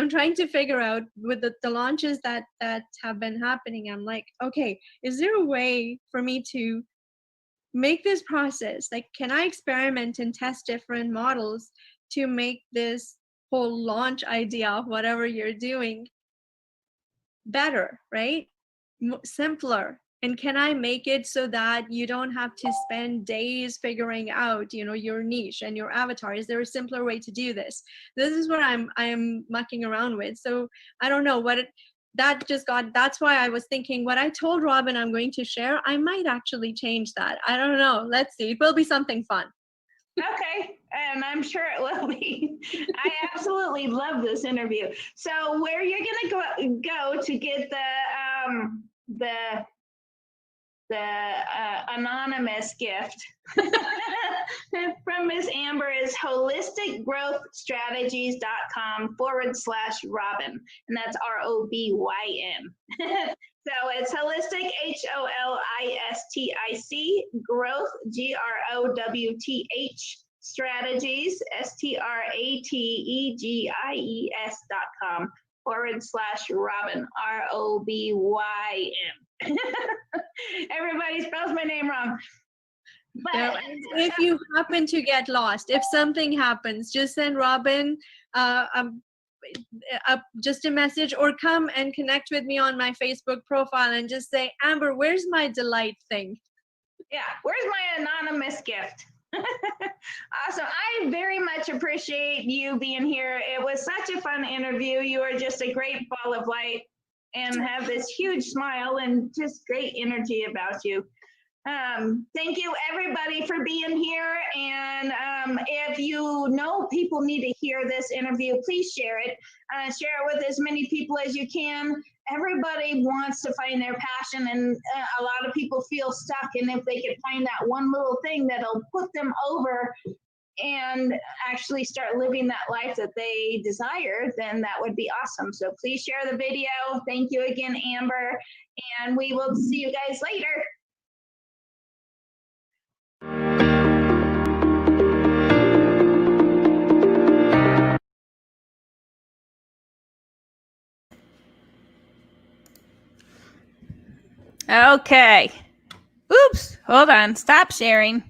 B: trying to figure out with the launches that have been happening. I'm like, okay, is there a way for me to make this process, like, can I experiment and test different models to make this whole launch idea of whatever you're doing better, right? Simpler. And can I make it so that you don't have to spend days figuring out, your niche and your avatar? Is there a simpler way to do this? This is what I'm mucking around with. So I don't know that's why I was thinking what I told Robin I'm going to share, I might actually change that. I don't know. Let's see. It will be something fun.
A: Okay, and I'm sure it will be. I absolutely love this interview. So where you're gonna go to get the anonymous gift from Miss Amber is holisticgrowthstrategies.com/Robin. And that's ROBYN. So it's holistic, HOLISTIC, growth, GROWTH, strategies, STRATEGIES.com/Robin, ROBYN. Everybody spells my name wrong. But
B: if you happen to get lost, if something happens, just send Robin just a message, or come and connect with me on my Facebook profile and just say, Amber, where's my delight thing?
A: Yeah, where's my anonymous gift? Awesome. I very much much appreciate you being here. It was such a fun interview. You are just a great ball of light and have this huge smile and just great energy about you. Thank you everybody for being here. And if you know people need to hear this interview, please share it. Share it with as many people as you can. Everybody wants to find their passion, and a lot of people feel stuck. And if they could find that one little thing that'll put them over and actually start living that life that they desire, then that would be awesome. So please share the video. Thank you again, Amber, and we will see you guys later. Okay. Oops. Hold on. Stop sharing.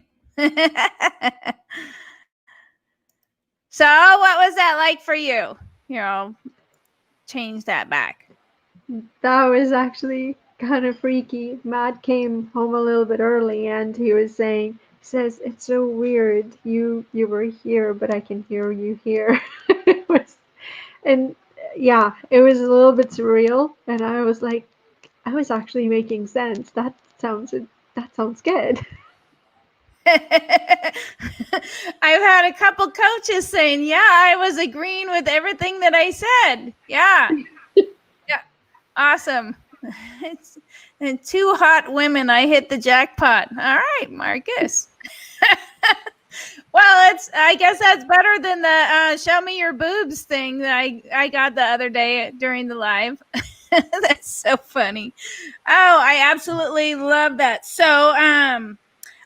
A: So what was that like for you? Here, I'll change that back.
B: That was actually kind of freaky. Matt came home a little bit early and he says, it's so weird. You were here, but I can hear you here. And yeah, it was a little bit surreal. And I was like, I was actually making sense. That sounds good.
A: I've had a couple coaches saying, yeah, I was agreeing with everything that I said. Yeah. Yeah. Awesome. And 2 hot women. I hit the jackpot. All right, Marcus. Well, I guess that's better than the show me your boobs thing that I got the other day during the live. That's so funny. Oh, I absolutely love that. So,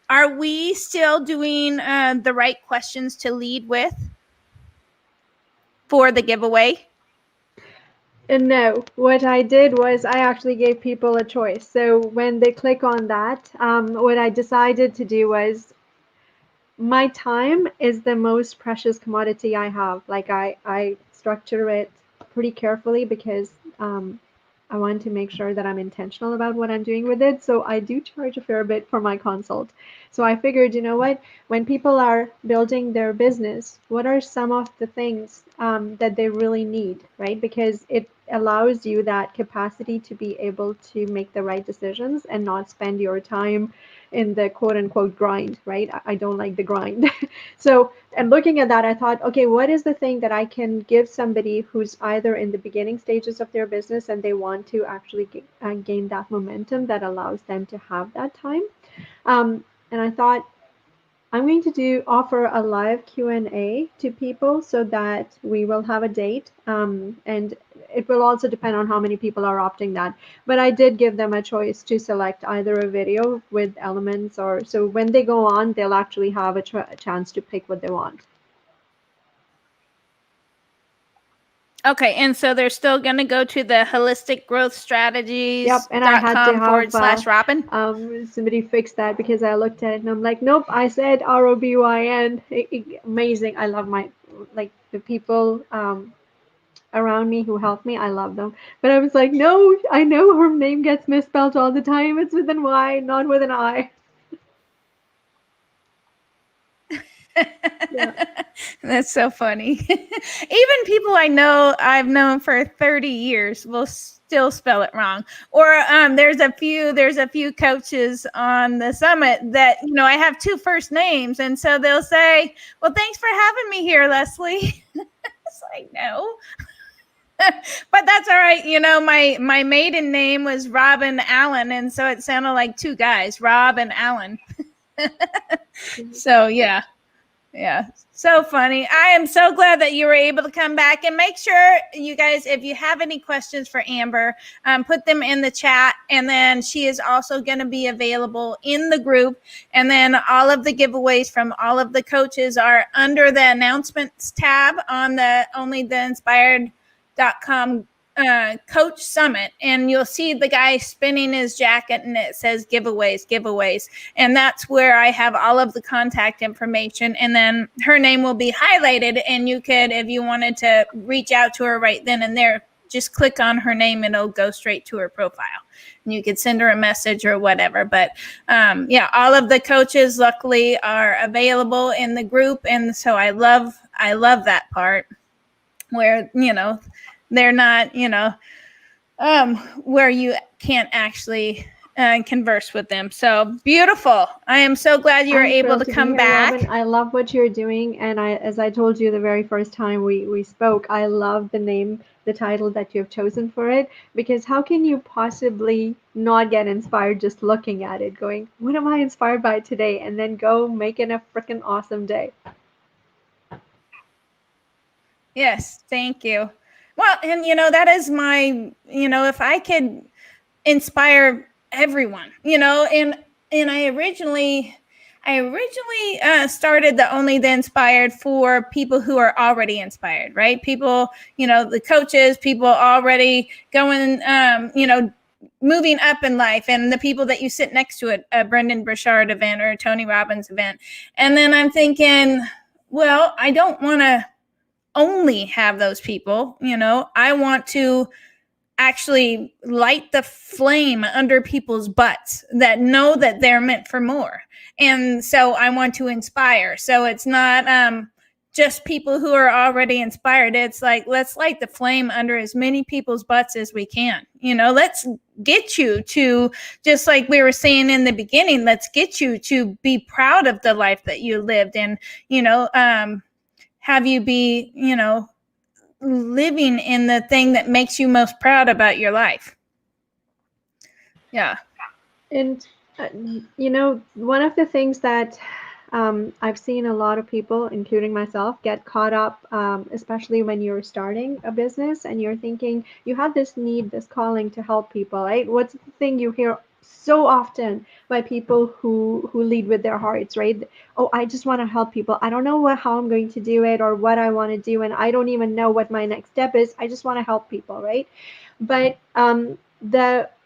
A: are we still doing the right questions to lead with for the giveaway?
B: No, what I did was I actually gave people a choice. So when they click on that, what I decided to do was, my time is the most precious commodity I have. Like I structure it pretty carefully because I want to make sure that I'm intentional about what I'm doing with it. So I do charge a fair bit for my consult. So I figured, you know what, when people are building their business, what are some of the things that they really need, right? Because it allows you that capacity to be able to make the right decisions and not spend your time in the quote unquote grind, right? I don't like the grind. So, and looking at that, I thought, okay, what is the thing that I can give somebody who's either in the beginning stages of their business and they want to actually gain that momentum that allows them to have that time? And I thought, I'm going to offer a live Q&A to people so that we will have a date. And it will also depend on how many people are opting that. But I did give them a choice to select either a video with elements or so when they go on, they'll actually have a chance to pick what they want.
A: Okay, and so they're still going to go to the holistic growth strategies.
B: Yep, and I had to have
A: /Robin.
B: Somebody fix that because I looked at it and I'm like, nope, I said ROBYN. Amazing. I love the people around me who help me. I love them. But I was like, no, I know her name gets misspelled all the time. It's with an Y, not with an I.
A: Yeah. That's so funny. Even people I've known for 30 years will still spell it wrong. Or there's a few coaches on the summit that, I have 2 first names. And so they'll say, well, thanks for having me here, Leslie. It's like, no. But that's all right. My maiden name was Robin Allen. And so it sounded like 2 guys, Rob and Allen. So, yeah. Yeah, so funny. I am so glad that you were able to come back, and make sure you guys, if you have any questions for Amber, put them in the chat, and then she is also going to be available in the group. And then all of the giveaways from all of the coaches are under the announcements tab on the onlytheinspired.com coach summit, and you'll see the guy spinning his jacket and it says giveaways, and that's where I have all of the contact information, and then her name will be highlighted, and you could, if you wanted to reach out to her right then and there, just click on her name and it'll go straight to her profile. And you could send her a message or whatever. But yeah, all of the coaches luckily are available in the group. And so I love that part where, they're not, where you can't actually converse with them. So beautiful. I am so glad you were able to come back.
B: Robin. I love what you're doing. And as I told you the very first time we spoke, I love the title that you've chosen for it, because how can you possibly not get inspired just looking at it, going, what am I inspired by today? And then go make it a freaking awesome day.
A: Yes, thank you. Well, and that is my, if I could inspire everyone, and I originally started the Only the Inspired for people who are already inspired, right? People, the coaches, people already going, moving up in life, and the people that you sit next to at a Brendan Burchard event or a Tony Robbins event. And then I'm thinking, well, I don't want to only have those people, I want to actually light the flame under people's butts that know that they're meant for more. And so I want to inspire. So it's not just people who are already inspired. It's like, let's light the flame under as many people's butts as we can. Let's get you to, just like we were saying in the beginning, let's get you to be proud of the life that you lived, and, have you be, living in the thing that makes you most proud about your life. Yeah.
B: And, one of the things that I've seen a lot of people, including myself, get caught up, especially when you're starting a business and you're thinking you have this need, this calling to help people, right? What's the thing you hear so often by people who lead with their hearts, right? Oh, I just want to help people. I don't know how I'm going to do it or what I want to do, and I don't even know what my next step is. I just want to help people, right? But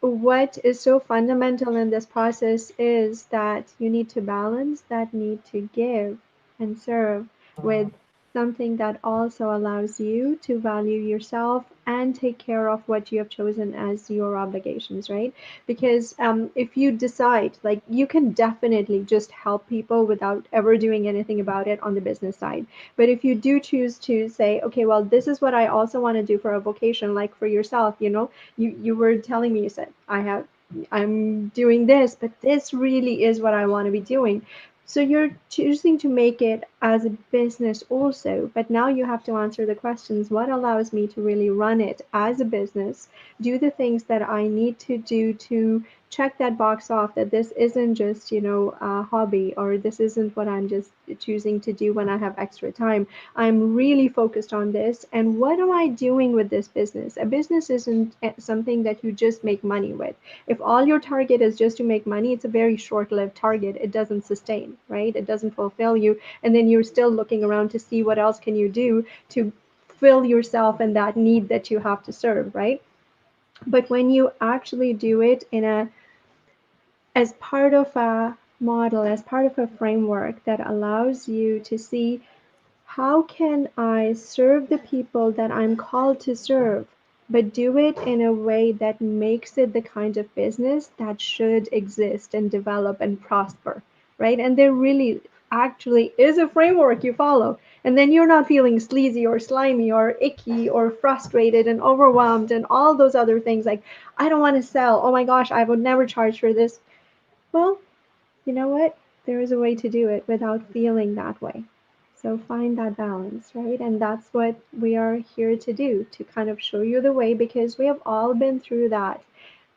B: what is so fundamental in this process is that you need to balance that need to give and serve with something that also allows you to value yourself and take care of what you have chosen as your obligations, right? Because if you decide, like, you can definitely just help people without ever doing anything about it on the business side. But if you do choose to say, okay, well, this is what I also want to do for a vocation, like for yourself, you were telling me, you said, I'm doing this, but this really is what I want to be doing. So you're choosing to make it as a business also, but now you have to answer the questions, what allows me to really run it as a business, do the things that I need to do to check that box off, that this isn't just, a hobby, or this isn't what I'm just choosing to do when I have extra time. I'm really focused on this. And what am I doing with this business? A business isn't something that you just make money with. If all your target is just to make money, it's a very short-lived target. It doesn't sustain, right? It doesn't fulfill you. And then you're still looking around to see what else can you do to fill yourself and that need that you have to serve, right? But when you actually do it as part of a model, as part of a framework that allows you to see, how can I serve the people that I'm called to serve, but do it in a way that makes it the kind of business that should exist and develop and prosper, right? And there really actually is a framework you follow. And then you're not feeling sleazy or slimy or icky or frustrated and overwhelmed and all those other things like, I don't want to sell. Oh my gosh, I would never charge for this. Well, you know what? There is a way to do it without feeling that way. So find that balance, right? And that's what we are here to do, to kind of show you the way, because we have all been through that.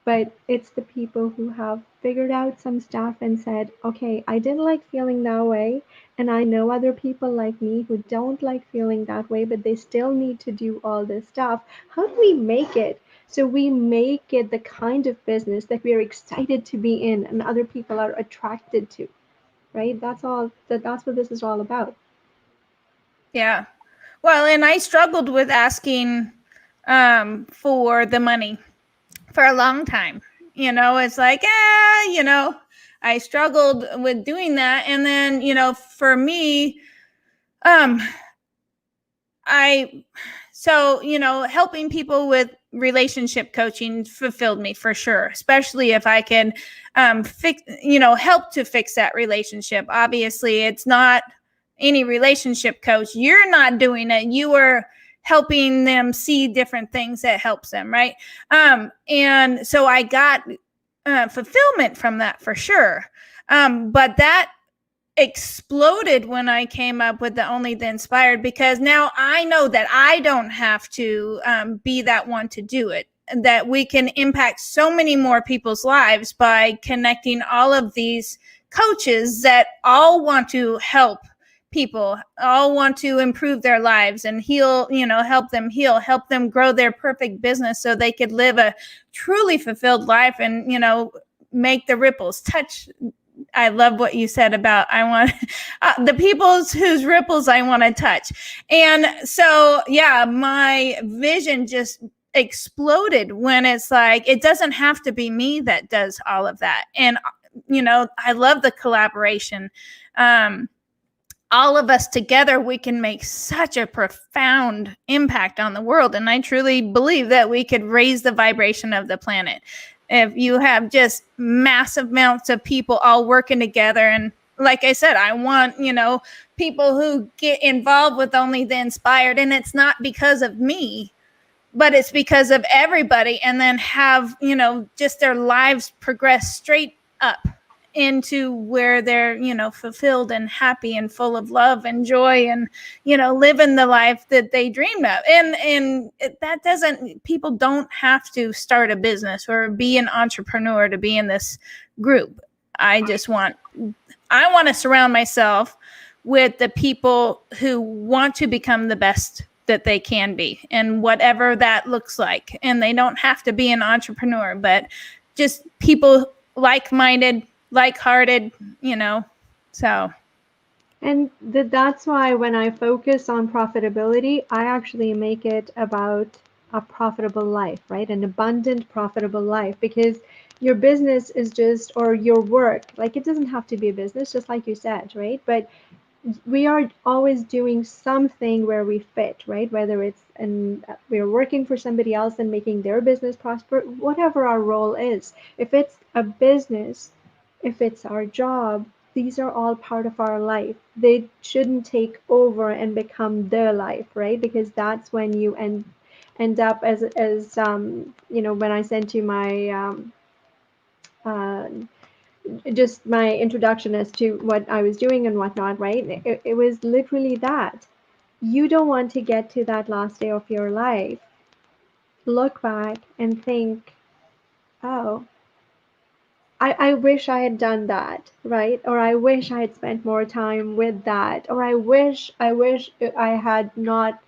B: But it's the people who have figured out some stuff and said, okay, I didn't like feeling that way. And I know other people like me who don't like feeling that way, but they still need to do all this stuff. How do we make it? So we make it the kind of business that we are excited to be in and other people are attracted to, right? That's what this is all about.
A: Yeah. Well, and I struggled with asking for the money for a long time. It's like, I struggled with doing that. And then, for me, helping people with relationship coaching fulfilled me for sure, especially if I can help to fix that relationship. Obviously, it's not any relationship coach. You're not doing it. You are helping them see different things that helps them, right? And so I got fulfillment from that for sure. But that exploded when I came up with the Only the Inspired, because now I know that I don't have to be that one to do it, that we can impact so many more people's lives by connecting all of these coaches that all want to help people, all want to improve their lives and heal, help them grow their perfect business so they could live a truly fulfilled life and, make the ripples touch. I love what you said about I want the people's whose ripples I want to touch. And so, yeah, my vision just exploded when it's like, it doesn't have to be me that does all of that. And, I love the collaboration. All of us together, we can make such a profound impact on the world. And I truly believe that we could raise the vibration of the planet if you have just massive amounts of people all working together. And like I said, I want, people who get involved with Only the Inspired. And it's not because of me, but it's because of everybody. And then have, just their lives progress straight up into where they're, fulfilled and happy and full of love and joy and, living the life that they dreamed of. And that doesn't, people don't have to start a business or be an entrepreneur to be in this group. I want to surround myself with the people who want to become the best that they can be, and whatever that looks like. And they don't have to be an entrepreneur, but just people like-minded, like-hearted, so.
B: And that's why when I focus on profitability, I actually make it about a profitable life, right? An abundant, profitable life, because your business is just, or your work, like it doesn't have to be a business, just like you said, right? But we are always doing something where we fit, right? Whether it's, and we're working for somebody else and making their business prosper, whatever our role is. If it's a business, if it's our job, these are all part of our life. They shouldn't take over and become their life, right? Because that's when you end up as when I sent you my uh, just my introduction as to what I was doing and whatnot, right? It was literally that. You don't want to get to that last day of your life, look back and think, oh, I wish I had done that, right? Or I wish I had spent more time with that, or I wish I had not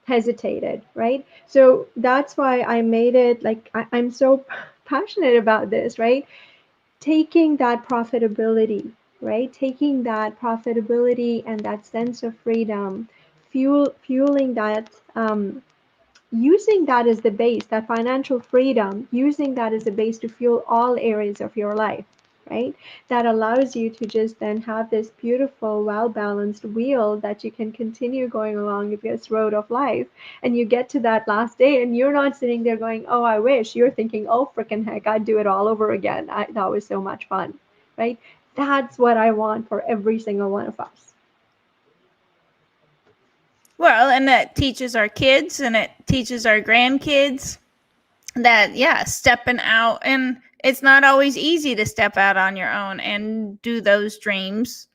B: hesitated, right? So that's why I made it like I'm so passionate about this, right? Taking that profitability, right? Taking that profitability and that sense of freedom, fueling that, using that as the base, that financial freedom, using that as a base to fuel all areas of your life, right? That allows you to just then have this beautiful, well-balanced wheel that you can continue going along this road of life. And you get to that last day and you're not sitting there going, oh, I wish. You're thinking, oh, freaking heck, I'd do it all over again. That was so much fun, right? That's what I want for every single one of us.
A: Well, and that teaches our kids and it teaches our grandkids that, yeah, stepping out, and it's not always easy to step out on your own and do those dreams.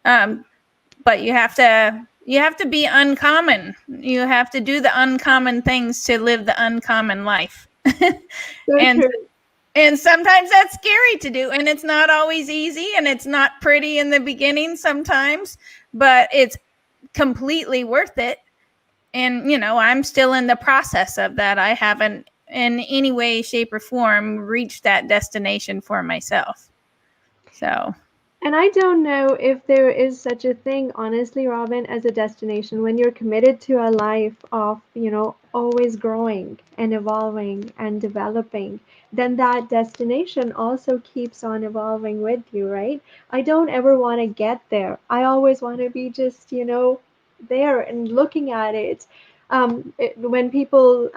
A: But you have to be uncommon. You have to do the uncommon things to live the uncommon life.
B: So
A: and
B: true.
A: and sometimes that's scary to do, and it's not always easy, and it's not pretty in the beginning sometimes, but it's completely worth it. And I'm still in the process of that. I haven't in any way, shape, or form reached that destination for myself. So,
B: And I don't know if there is such a thing, honestly, Robin, as a destination. When you're committed to a life of, always growing and evolving and developing, then that destination also keeps on evolving with you, right? I don't ever want to get there. I always want to be just, there and looking at it. When people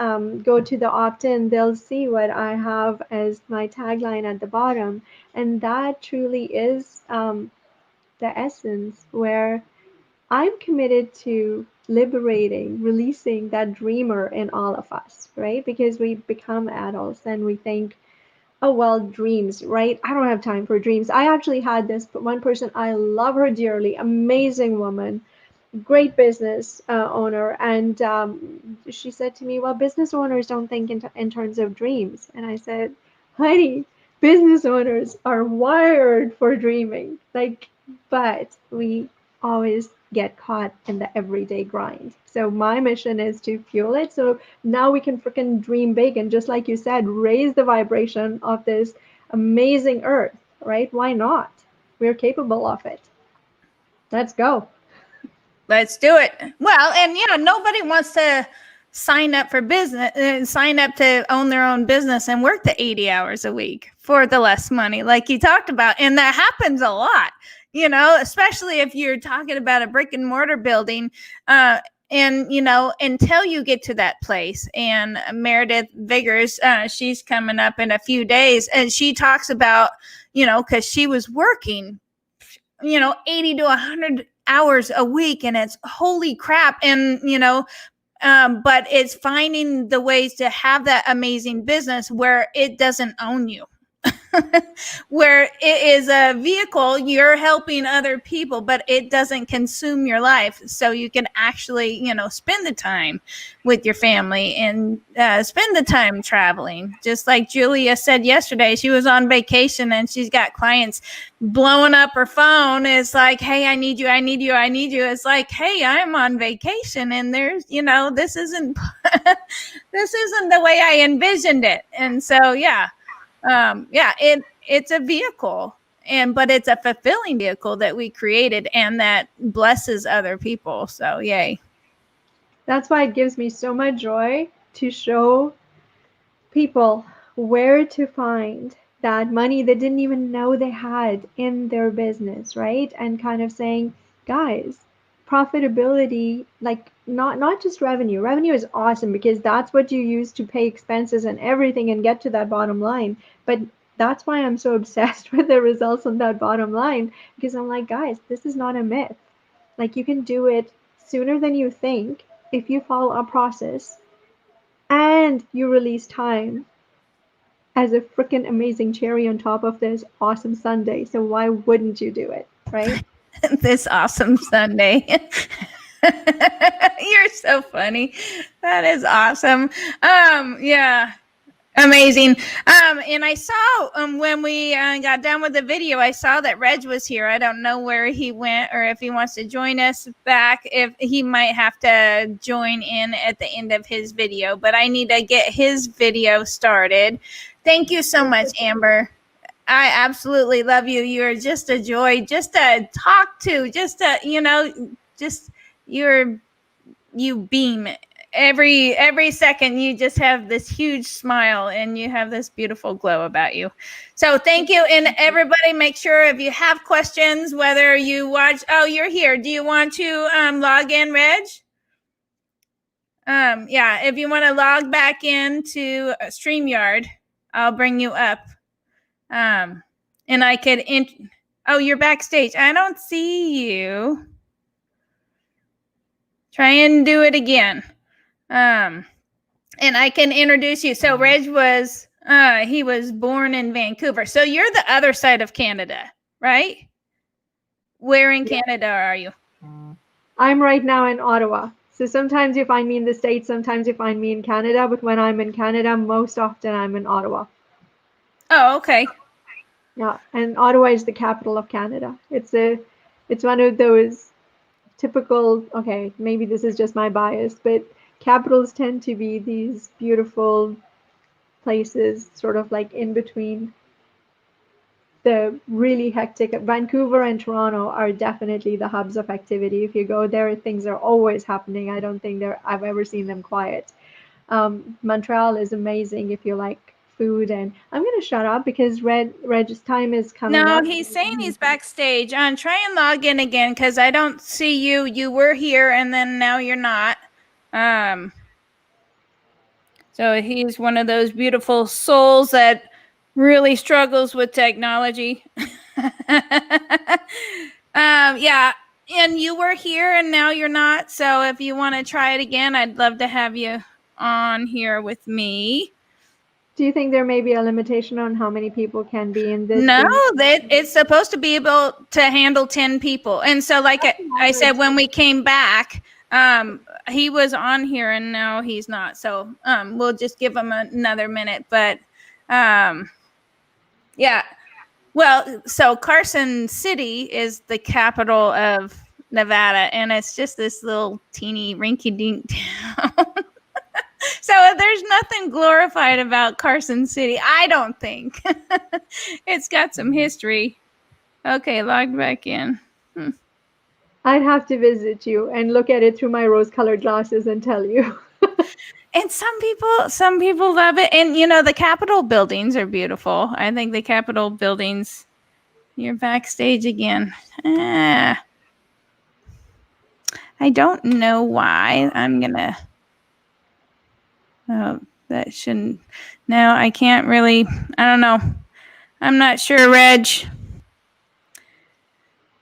B: go to the opt-in, they'll see what I have as my tagline at the bottom, and that truly is the essence where I'm committed to liberating, releasing that dreamer in all of us, right? Because we become adults and we think, oh, well, dreams, right? I don't have time for dreams. I actually had this one person, I love her dearly, amazing woman, great business owner. And she said to me, well, business owners don't think in terms of dreams. And I said, honey, business owners are wired for dreaming. Like, but we always get caught in the everyday grind. So my mission is to fuel it. So now we can freaking dream big. And just like you said, raise the vibration of this amazing earth, right? Why not? We're capable of it. Let's go.
A: Let's do it. Well, and nobody wants to sign up for business, sign up to own their own business and work the 80 hours a week for the less money, like you talked about. And that happens a lot, especially if you're talking about a brick and mortar building. And, until you get to that place. And Meredith Vigors, she's coming up in a few days, and she talks about, because she was working 80 to 100 hours a week, and it's holy crap. And but it's finding the ways to have that amazing business where it doesn't own you. Where it is a vehicle, you're helping other people, but it doesn't consume your life. So you can actually, spend the time with your family and spend the time traveling. Just like Julia said yesterday, she was on vacation and she's got clients blowing up her phone. It's like, hey, I need you, I need you, I need you. It's like, hey, I'm on vacation and there's, this isn't this isn't the way I envisioned it. And so, it's a vehicle, but it's a fulfilling vehicle that we created and that blesses other people. So yay.
B: That's why it gives me so much joy to show people where to find that money they didn't even know they had in their business, right? And kind of saying, guys, profitability, like not just revenue. Revenue is awesome because that's what you use to pay expenses and everything and get to that bottom line. But that's why I'm so obsessed with the results on that bottom line, because I'm like, guys, this is not a myth. Like, you can do it sooner than you think if you follow a process and you release time as a freaking amazing cherry on top of this awesome Sunday. So why wouldn't you do it, right?
A: This awesome Sunday. You're so funny. That is awesome. Yeah. Amazing. And I saw when we got done with the video, I saw that Reg was here. I don't know where he went or if he wants to join us back. If he might have to join in at the end of his video, but I need to get his video started. Thank you so much, Amber. I absolutely love you. You're just a joy, just to talk to, just to, just you beam. Every second you just have this huge smile and you have this beautiful glow about you. So thank you. And everybody, make sure if you have questions, whether you watch, you're here. Do you want to log in, Reg? If you want to log back into StreamYard, I'll bring you up. And I could you're backstage. I don't see you. Try and do it again. And I can introduce you. So Reg was, he was born in Vancouver. So you're the other side of Canada, right? Where in Canada are you?
B: I'm right now in Ottawa. So sometimes you find me in the States, sometimes you find me in Canada. But when I'm in Canada, most often I'm in Ottawa.
A: Oh, okay.
B: Yeah, and Ottawa is the capital of Canada. It's one of those typical, okay, maybe this is just my bias, but capitals tend to be these beautiful places, sort of like in between the really hectic. Vancouver and Toronto are definitely the hubs of activity. If you go there, things are always happening. I don't think I've ever seen them quiet. Montreal is amazing if you like food. And I'm going to shut up because Reg's time is coming up.
A: No, he's saying he's backstage. Try and log in again because I don't see you. You were here and then now you're not. So he's one of those beautiful souls that really struggles with technology. Yeah, and you were here and now you're not. So if you want to try it again, I'd love to have you on here with me.
B: Do you think there may be a limitation on how many people can be in this?
A: No, that it's supposed to be able to handle 10 people. And so like I said, when we came back, he was on here and now he's not. So we'll just give him another minute. But yeah. Well, so Carson City is the capital of Nevada, and it's just this little teeny rinky-dink town. So there's nothing glorified about Carson City, I don't think. It's got some history. Okay, logged back in.
B: I'd have to visit you and look at it through my rose-colored glasses and tell you.
A: And some people love it. And you know, the Capitol buildings are beautiful. I think the Capitol buildings. You're backstage again. I don't know why. I'm gonna. Oh, that shouldn't. No, I can't really. I don't know. I'm not sure, Reg.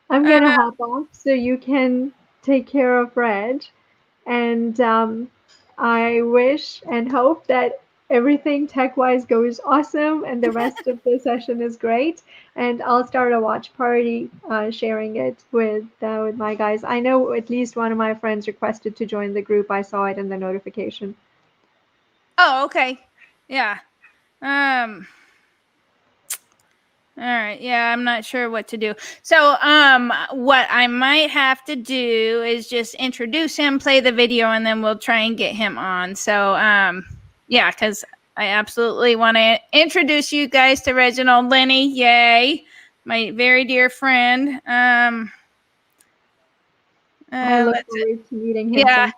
B: I'm gonna hop off so you can take care of Reg, and I wish and hope that everything tech-wise goes awesome and the rest of the session is great. And I'll start a watch party, sharing it with my guys. I know at least one of my friends requested to join the group. I saw it in the notification.
A: Oh, okay. Yeah. All right. Yeah, I'm not sure what to do. So, what I might have to do is just introduce him, play the video, and then we'll try and get him on. So, yeah, because I absolutely want to introduce you guys to Reginald Lenney. Yay. My very dear friend.
B: I look forward to meeting him.
A: Yeah.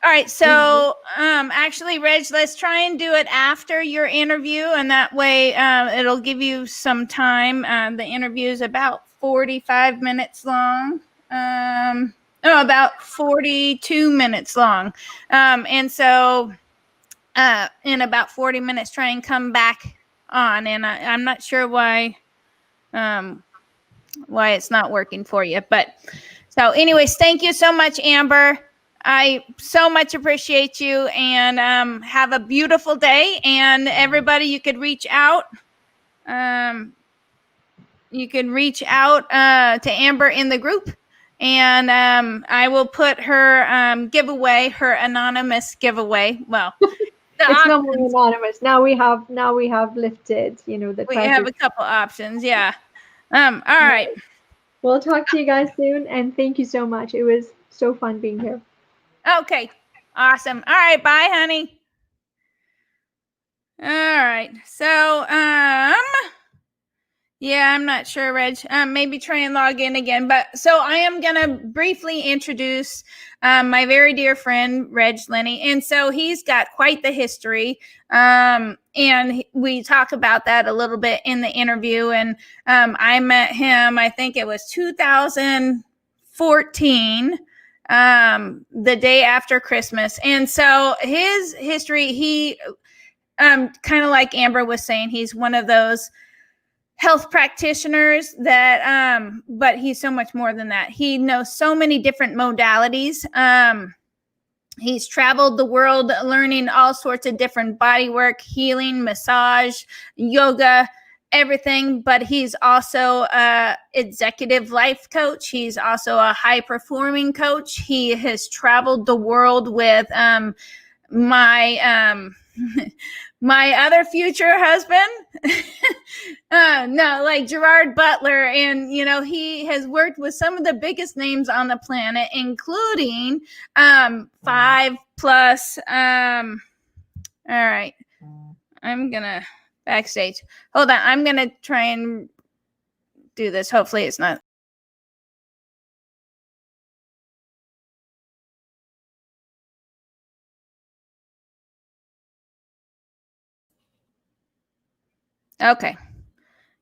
A: All right, so actually, Reg, let's try and do it after your interview, and that way it'll give you some time. The interview is about 45 minutes long. No, about 42 minutes long. And so in about 40 minutes, try and come back on. And I'm not sure why it's not working for you. But so anyways, thank you so much, Amber. I so much appreciate you, and have a beautiful day. And everybody, you could reach out. You can reach out to Amber in the group, and I will put her giveaway, her anonymous giveaway. Well,
B: it's no more anonymous. Now we have lifted, the
A: we have a couple options. Yeah. All right.
B: We'll talk to you guys soon, and thank you so much. It was so fun being here.
A: Okay, awesome. All right, bye, honey. All right, so yeah, I'm not sure, Reg. Maybe try and log in again. But so I am gonna briefly introduce my very dear friend Reg Lenney, and so he's got quite the history. And we talk about that a little bit in the interview. And I met him, I think it was 2014. The day after Christmas. And so his history, he kind of like Amber was saying, he's one of those health practitioners that but he's so much more than that. He knows so many different modalities. He's traveled the world learning all sorts of different body work, healing, massage, yoga, everything. But he's also a executive life coach. He's also a high performing coach. He has traveled the world with my my other future husband. No, like Gerard Butler. And, he has worked with some of the biggest names on the planet, including 5+. All right. I'm going to backstage. Hold on. I'm going to try and do this. Hopefully it's not. Okay.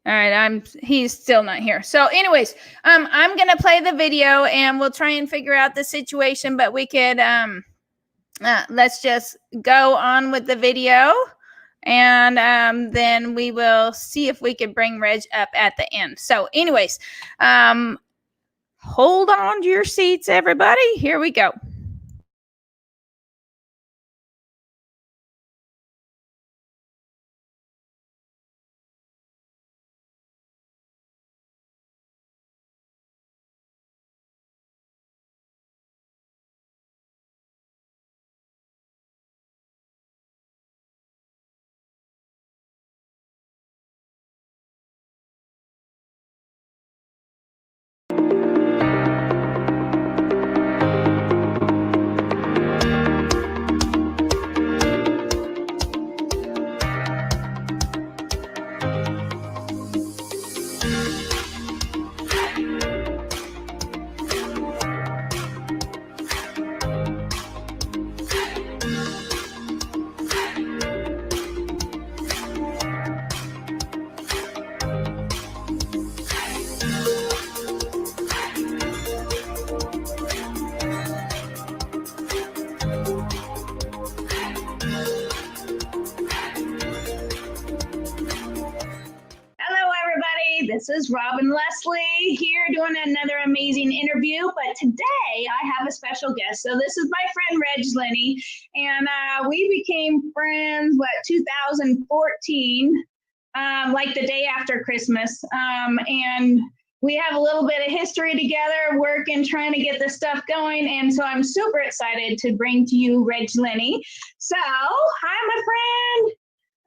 A: All right, he's still not here. So anyways, I'm going to play the video and we'll try and figure out the situation, but we could let's just go on with the video, and then we will see if we can bring Reg up at the end. So anyways, hold on to your seats, everybody. Here we go. This is Robin Leslie here doing another amazing interview, but today I have a special guest. So this is my friend Reginald Lenney, and we became friends, 2014, like the day after Christmas, and we have a little bit of history together, working, trying to get this stuff going, and so I'm super excited to bring to you Reginald Lenney. So, hi, my friend.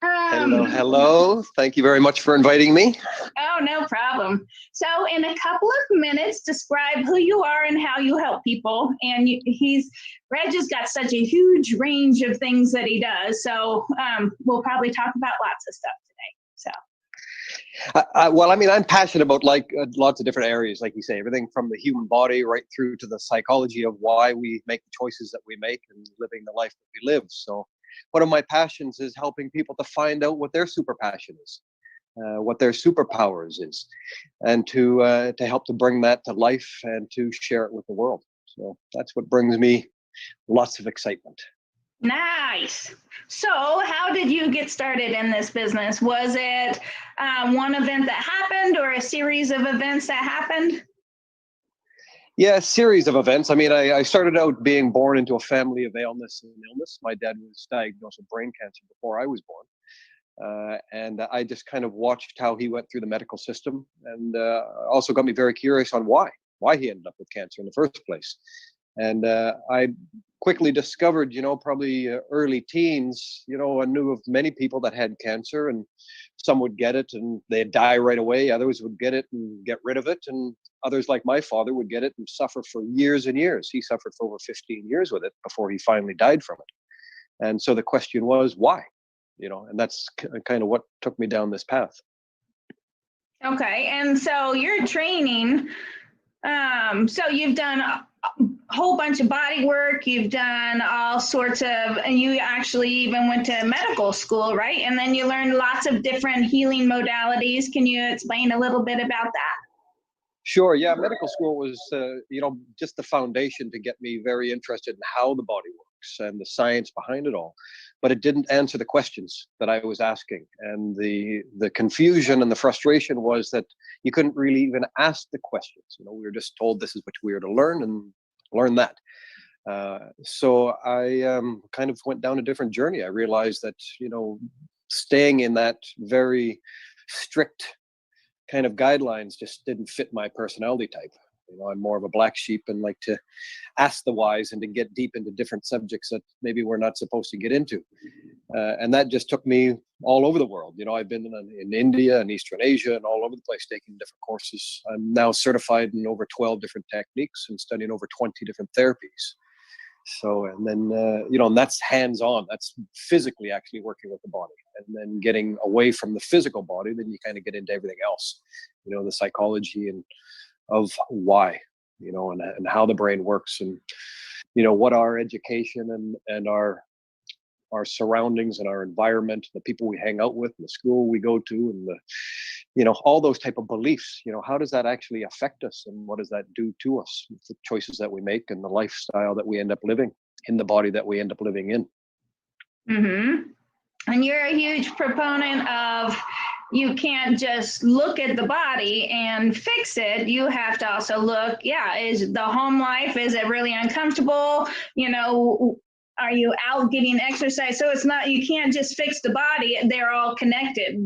C: Hello. Thank you very much for inviting me.
A: Oh, no problem. So in a couple of minutes, describe who you are and how you help people. And Reg has got such a huge range of things that he does. So we'll probably talk about lots of stuff today. So.
C: Well, I mean, I'm passionate about lots of different areas, like you say, everything from the human body right through to the psychology of why we make the choices that we make and living the life that we live. So one of my passions is helping people to find out what their super passion is, what their superpowers is, and to help to bring that to life and to share it with the world. So that's what brings me lots of excitement.
A: Nice. So how did you get started in this business? Was it one event that happened or a series of events that happened?
C: Yeah, a series of events. I mean, I started out being born into a family of illness and illness. My dad was diagnosed with brain cancer before I was born. And I just kind of watched how he went through the medical system, and also got me very curious on why he ended up with cancer in the first place. And I quickly discovered, probably early teens, I knew of many people that had cancer, and some would get it and they'd die right away. Others would get it and get rid of it. And others, like my father, would get it and suffer for years and years. He suffered for over 15 years with it before he finally died from it. And so the question was, why? And that's kind of what took me down this path.
A: Okay. And so you're training. So you've done a whole bunch of body work. You've done all sorts of, and you actually even went to medical school, right? And then you learned lots of different healing modalities. Can you explain a little bit about that?
C: Sure. Yeah. Medical school was, just the foundation to get me very interested in how the body works and the science behind it all. But it didn't answer the questions that I was asking. And the confusion and the frustration was that you couldn't really even ask the questions. We were just told this is what we were to learn and learn that. So I kind of went down a different journey. I realized that, staying in that very strict kind of guidelines just didn't fit my personality type. I'm more of a black sheep and like to ask the whys and to get deep into different subjects that maybe we're not supposed to get into. And that just took me all over the world. I've been in India and Eastern Asia and all over the place taking different courses. I'm now certified in over 12 different techniques and studying over 20 different therapies. So, and then, and that's hands-on, that's physically actually working with the body. And then getting away from the physical body, then you kind of get into everything else, the psychology and of why, and how the brain works, and, what our education and our surroundings and our environment, the people we hang out with, and the school we go to, and all those type of beliefs, how does that actually affect us, and what does that do to us, the choices that we make and the lifestyle that we end up living? in the body that we end up living in.
A: Mm-hmm. And you're a huge proponent of, you can't just look at the body and fix it. You have to also look, is the home life, is it really uncomfortable? Are you out getting exercise? So it's not, you can't just fix the body. They're all connected.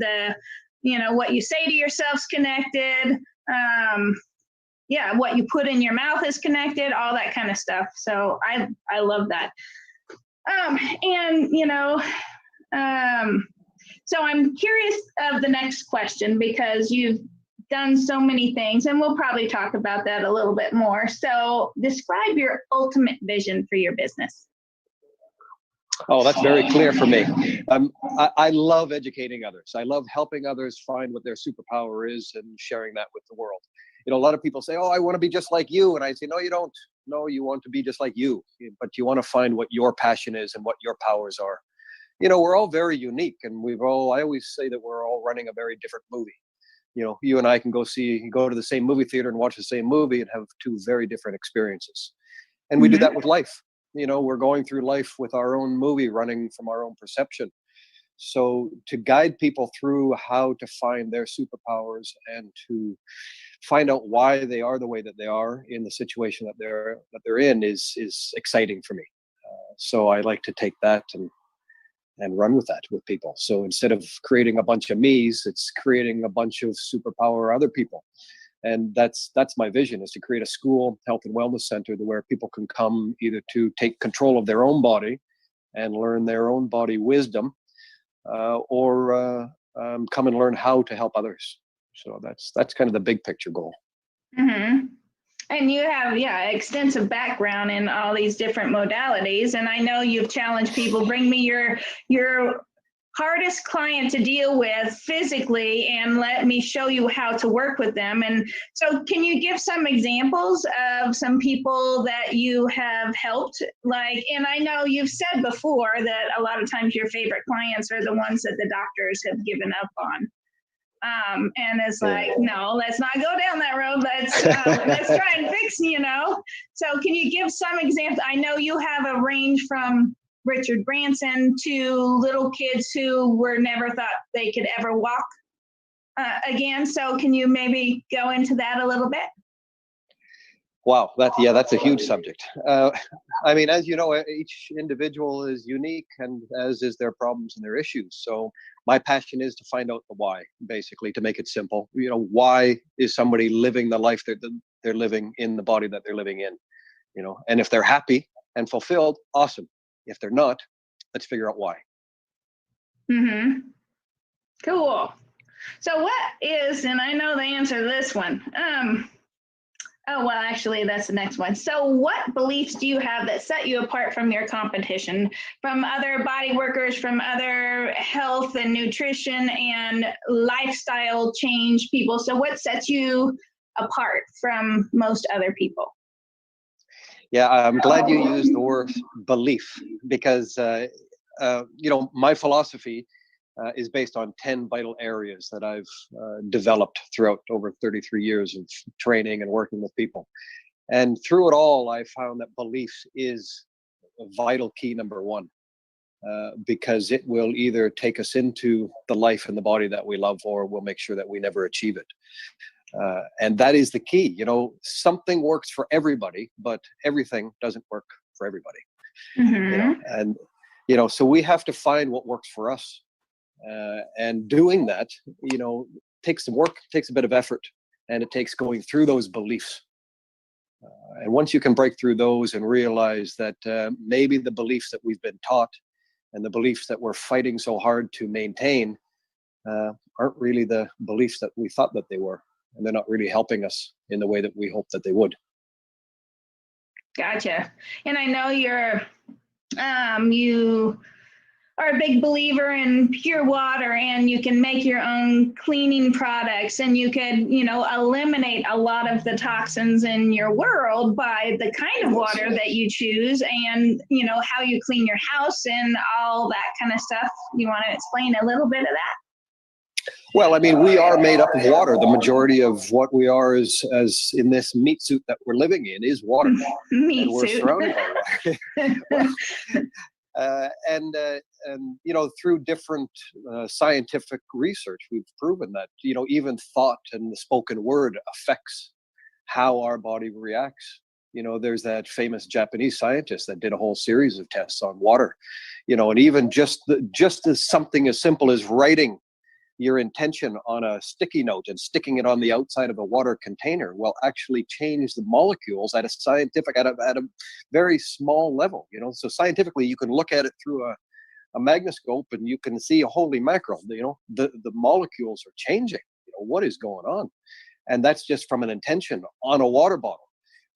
A: What you say to yourself's connected. What you put in your mouth is connected, all that kind of stuff. So I love that. So I'm curious of the next question, because you've done so many things, and we'll probably talk about that a little bit more. So describe your ultimate vision for your business.
C: Oh, that's very clear for me. I love educating others. I love helping others find what their superpower is and sharing that with the world. A lot of people say, oh, I want to be just like you. And I say, no, you don't. No, you want to be just like you, but you want to find what your passion is and what your powers are. We're all very unique, and I always say that we're all running a very different movie. You and I can go to the same movie theater and watch the same movie and have two very different experiences. And we do that with life. We're going through life with our own movie running from our own perception. So to guide people through how to find their superpowers and to find out why they are the way that they are in the situation that they're in is exciting for me. So I like to take that and run with that with people. So instead of creating a bunch of me's, it's creating a bunch of superpower other people. And that's my vision, is to create a school, health and wellness center where people can come either to take control of their own body and learn their own body wisdom, or come and learn how to help others. So that's kind of the big picture goal.
A: Mm-hmm. And you have, extensive background in all these different modalities. And I know you've challenged people, bring me your hardest client to deal with physically, and let me show you how to work with them. And so can you give some examples of some people that you have helped? And I know you've said before that a lot of times your favorite clients are the ones that the doctors have given up on. And it's no, let's not go down that road. Let's try and fix, So can you give some examples? I know you have a range from Richard Branson to little kids who were never thought they could ever walk again. So can you maybe go into that a little bit?
C: Wow, that's a huge subject. As you know, each individual is unique, and as is their problems and their issues. So my passion is to find out the why, basically, to make it simple. Why is somebody living the life they're living in the body that they're living in? And if they're happy and fulfilled, awesome. If they're not, let's figure out why.
A: Mm-hmm. Cool. So what is, and I know the answer to this one. Actually, that's the next one. So what beliefs do you have that set you apart from your competition, from other body workers, from other health and nutrition and lifestyle change people? So what sets you apart from most other people?
C: Yeah, I'm glad you used the word belief, because, my philosophy is based on 10 vital areas that I've developed throughout over 33 years of training and working with people. And through it all, I found that belief is a vital key number one, because it will either take us into the life and the body that we love, or we'll make sure that we never achieve it. And that is the key. Something works for everybody, but everything doesn't work for everybody.
A: Mm-hmm.
C: So we have to find what works for us. And doing that, takes some work, takes a bit of effort, and it takes going through those beliefs. And once you can break through those and realize that maybe the beliefs that we've been taught and the beliefs that we're fighting so hard to maintain aren't really the beliefs that we thought that they were, and they're not really helping us in the way that we hoped that they would.
A: Gotcha. And I know you are a big believer in pure water, and you can make your own cleaning products, and you could, eliminate a lot of the toxins in your world by the kind of water that you choose, and, how you clean your house and all that kind of stuff. You want to explain a little bit of that?
C: Well, I mean, we are made up of water. The majority of what we are is, as in this meat suit that we're living in, is water.
A: Meat
C: and we're
A: suit.
C: surrounded by water. And you know, through different scientific research, we've proven that, you know, even thought and the spoken word affects how our body reacts. You know, there's that famous Japanese scientist that did a whole series of tests on water. You know, and even just as something as simple as writing your intention on a sticky note and sticking it on the outside of a water container will actually change the molecules at a very small level. You know, so scientifically, you can look at it through a magnascope and you can see, holy mackerel, you know, the molecules are changing. You know, what is going on? And that's just from an intention on a water bottle.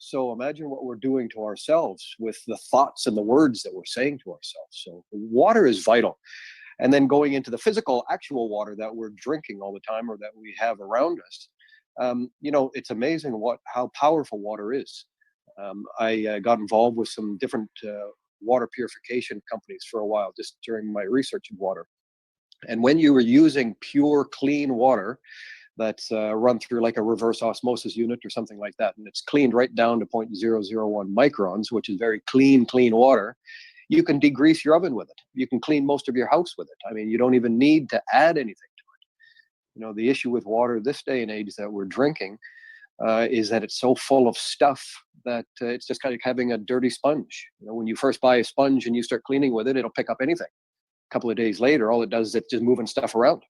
C: So imagine what we're doing to ourselves with the thoughts and the words that we're saying to ourselves. So water is vital. And then going into the physical, actual water that we're drinking all the time or that we have around us, you know, it's amazing how powerful water is. I got involved with some different water purification companies for a while, just during my research of water. And when you were using pure, clean water that's run through like a reverse osmosis unit or something like that, and it's cleaned right down to 0.001 microns, which is very clean water, you can degrease your oven with it. You can clean most of your house with it. I mean, you don't even need to add anything to it. You know, the issue with water this day and age that we're drinking is that it's so full of stuff that it's just kind of having a dirty sponge. You know, when you first buy a sponge and you start cleaning with it, it'll pick up anything. A couple of days later, all it does is it's just moving stuff around.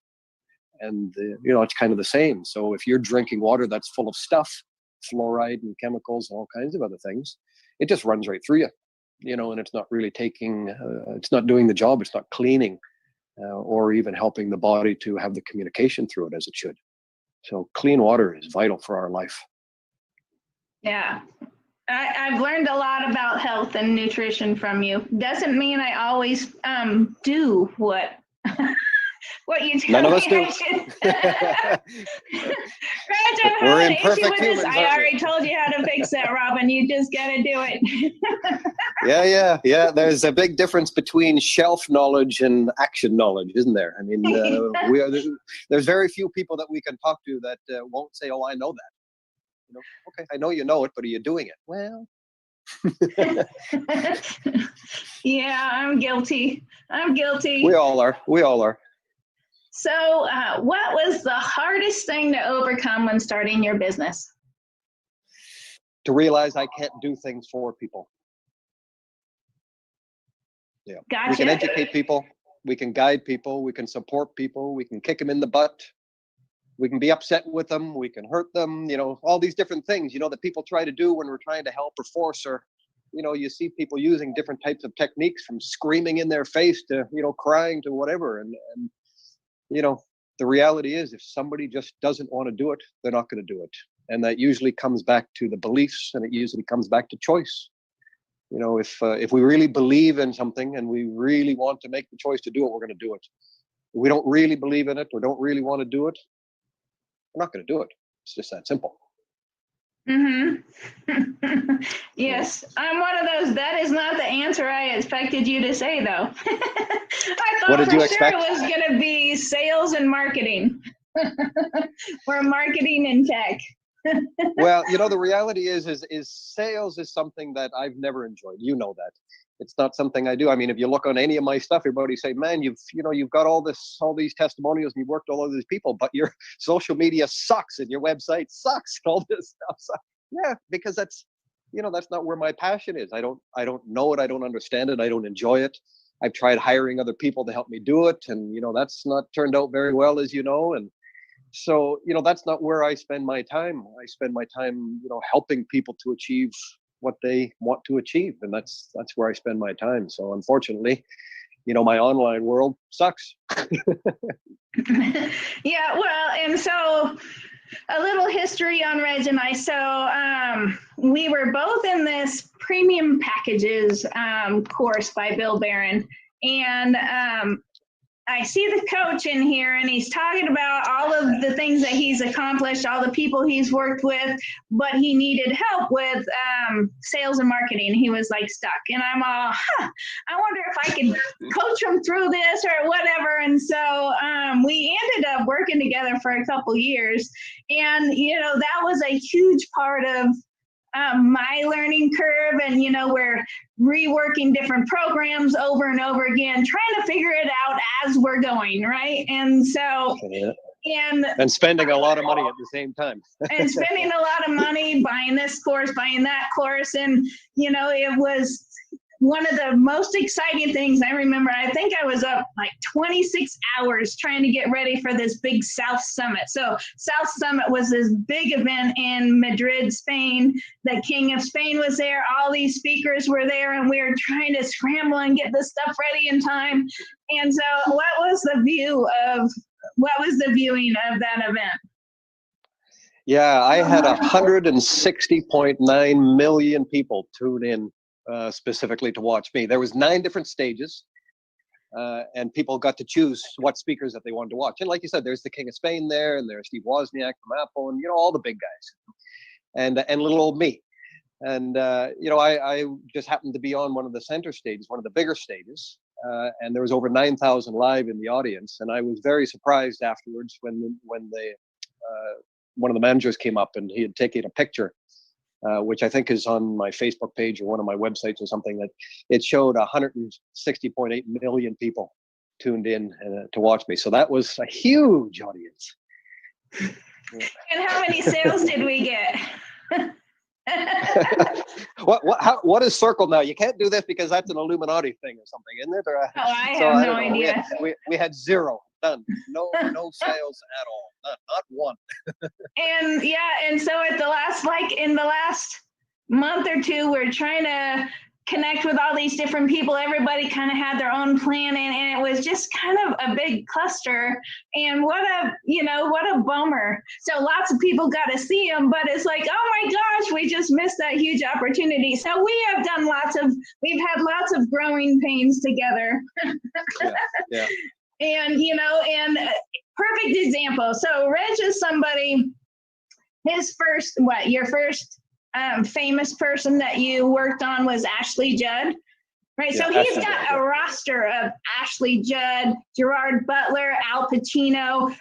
C: And, you know, it's kind of the same. So if you're drinking water that's full of stuff, fluoride and chemicals and all kinds of other things, it just runs right through you. You know, and it's not really it's not doing the job. It's not cleaning or even helping the body to have the communication through it as it should. So clean water is vital for our life.
A: Yeah. I've learned a lot about health and nutrition from you. Doesn't mean I always do what you tell
C: None of
A: me
C: us do.
A: I should. Reg, I'm
C: We're
A: having an issue
C: imperfect
A: with this.
C: humans,
A: I
C: aren't we?
A: already told you how to fix that, Robin. You just got to do it.
C: Yeah. There's a big difference between shelf knowledge and action knowledge, isn't there? I mean, there's very few people that we can talk to that won't say, "Oh, I know that." You know, okay, I know you know it, but are you doing it? Well.
A: Yeah, I'm guilty.
C: We all are.
A: So, what was the hardest thing to overcome when starting your business?
C: To realize I can't do things for people. Yeah.
A: Gotcha.
C: We can educate people. We can guide people. We can support people. We can kick them in the butt. We can be upset with them. We can hurt them. You know, all these different things, you know, that people try to do when we're trying to help or force, or, you know, you see people using different types of techniques, from screaming in their face to, you know, crying to whatever. And you know, the reality is, if somebody just doesn't want to do it, they're not going to do it. And that usually comes back to the beliefs, and it usually comes back to choice. You know, if we really believe in something and we really want to make the choice to do it, we're going to do it. If we don't really believe in it or don't really want to do it, we're not going to do it. It's just that simple.
A: Mm-hmm. Yes, I'm one of those. That is not the answer I expected you to say, though. I thought for sure it was going to be sales and marketing, or marketing and tech.
C: Well, you know, the reality is sales is something that I've never enjoyed. You know that. It's not something I do. I mean, if you look on any of my stuff, everybody say, "Man, you've got all these testimonials, and you've worked with all of these people, but your social media sucks and your website sucks and all this stuff." So, yeah, because that's not where my passion is. I don't know it. I don't understand it. I don't enjoy it. I've tried hiring other people to help me do it, and that's not turned out very well, as you know. And so, that's not where I spend my time. I spend my time, helping people to achieve what they want to achieve, and that's where I spend my time. So unfortunately, my online world sucks.
A: Yeah, well, and so a little history on Reg and I. So we were both in this premium packages course by Bill Barron, and I see the coach in here and he's talking about all of the things that he's accomplished, all the people he's worked with, but he needed help with sales and marketing. He was like stuck. And I'm all, I wonder if I could coach him through this or whatever. And so we ended up working together for a couple years. And, you know, that was a huge part of my learning curve. And, you know, we're reworking different programs over and over again, trying to figure it out as we're going, right? And so,
C: and spending a lot of money at the same time.
A: And spending a lot of money buying this course, buying that course. And, you know, it was one of the most exciting things I remember. I think I was up like 26 hours trying to get ready for this big South Summit. So South Summit was this big event in Madrid, Spain. The King of Spain was there. All these speakers were there, and we were trying to scramble and get this stuff ready in time. And so what was the viewing of that event?
C: Yeah, I had 160.9 million people tune in specifically to watch me. There was 9 different stages, and people got to choose what speakers that they wanted to watch. And like you said, there's the King of Spain there, and there's Steve Wozniak from Apple, and you know, all the big guys, and little old me. And you know, I just happened to be on one of the center stages, one of the bigger stages, and there was over 9,000 live in the audience. And I was very surprised afterwards when one of the managers came up and he had taken a picture, which I think is on my Facebook page or one of my websites or something, that it showed 160.8 million people tuned in to watch me. So that was a huge audience.
A: And how many sales did we get?
C: What is Circle now? You can't do this because that's an Illuminati thing or something, isn't it? Or,
A: I have no idea.
C: We had 0, none, no sales at all, not one.
A: And and so in the last month or two, we're trying to connect with all these different people. Everybody kind of had their own plan, and it was just kind of a big cluster. And what a bummer. So lots of people got to see him, but it's like, oh my gosh, we just missed that huge opportunity. So we've had lots of growing pains together.
C: Yeah.
A: And, you know, and perfect example. So Reg is somebody, your first famous person that you worked on was Ashley Judd, right?
C: Yeah,
A: so he's got a roster of Ashley Judd, Gerard Butler, Al Pacino,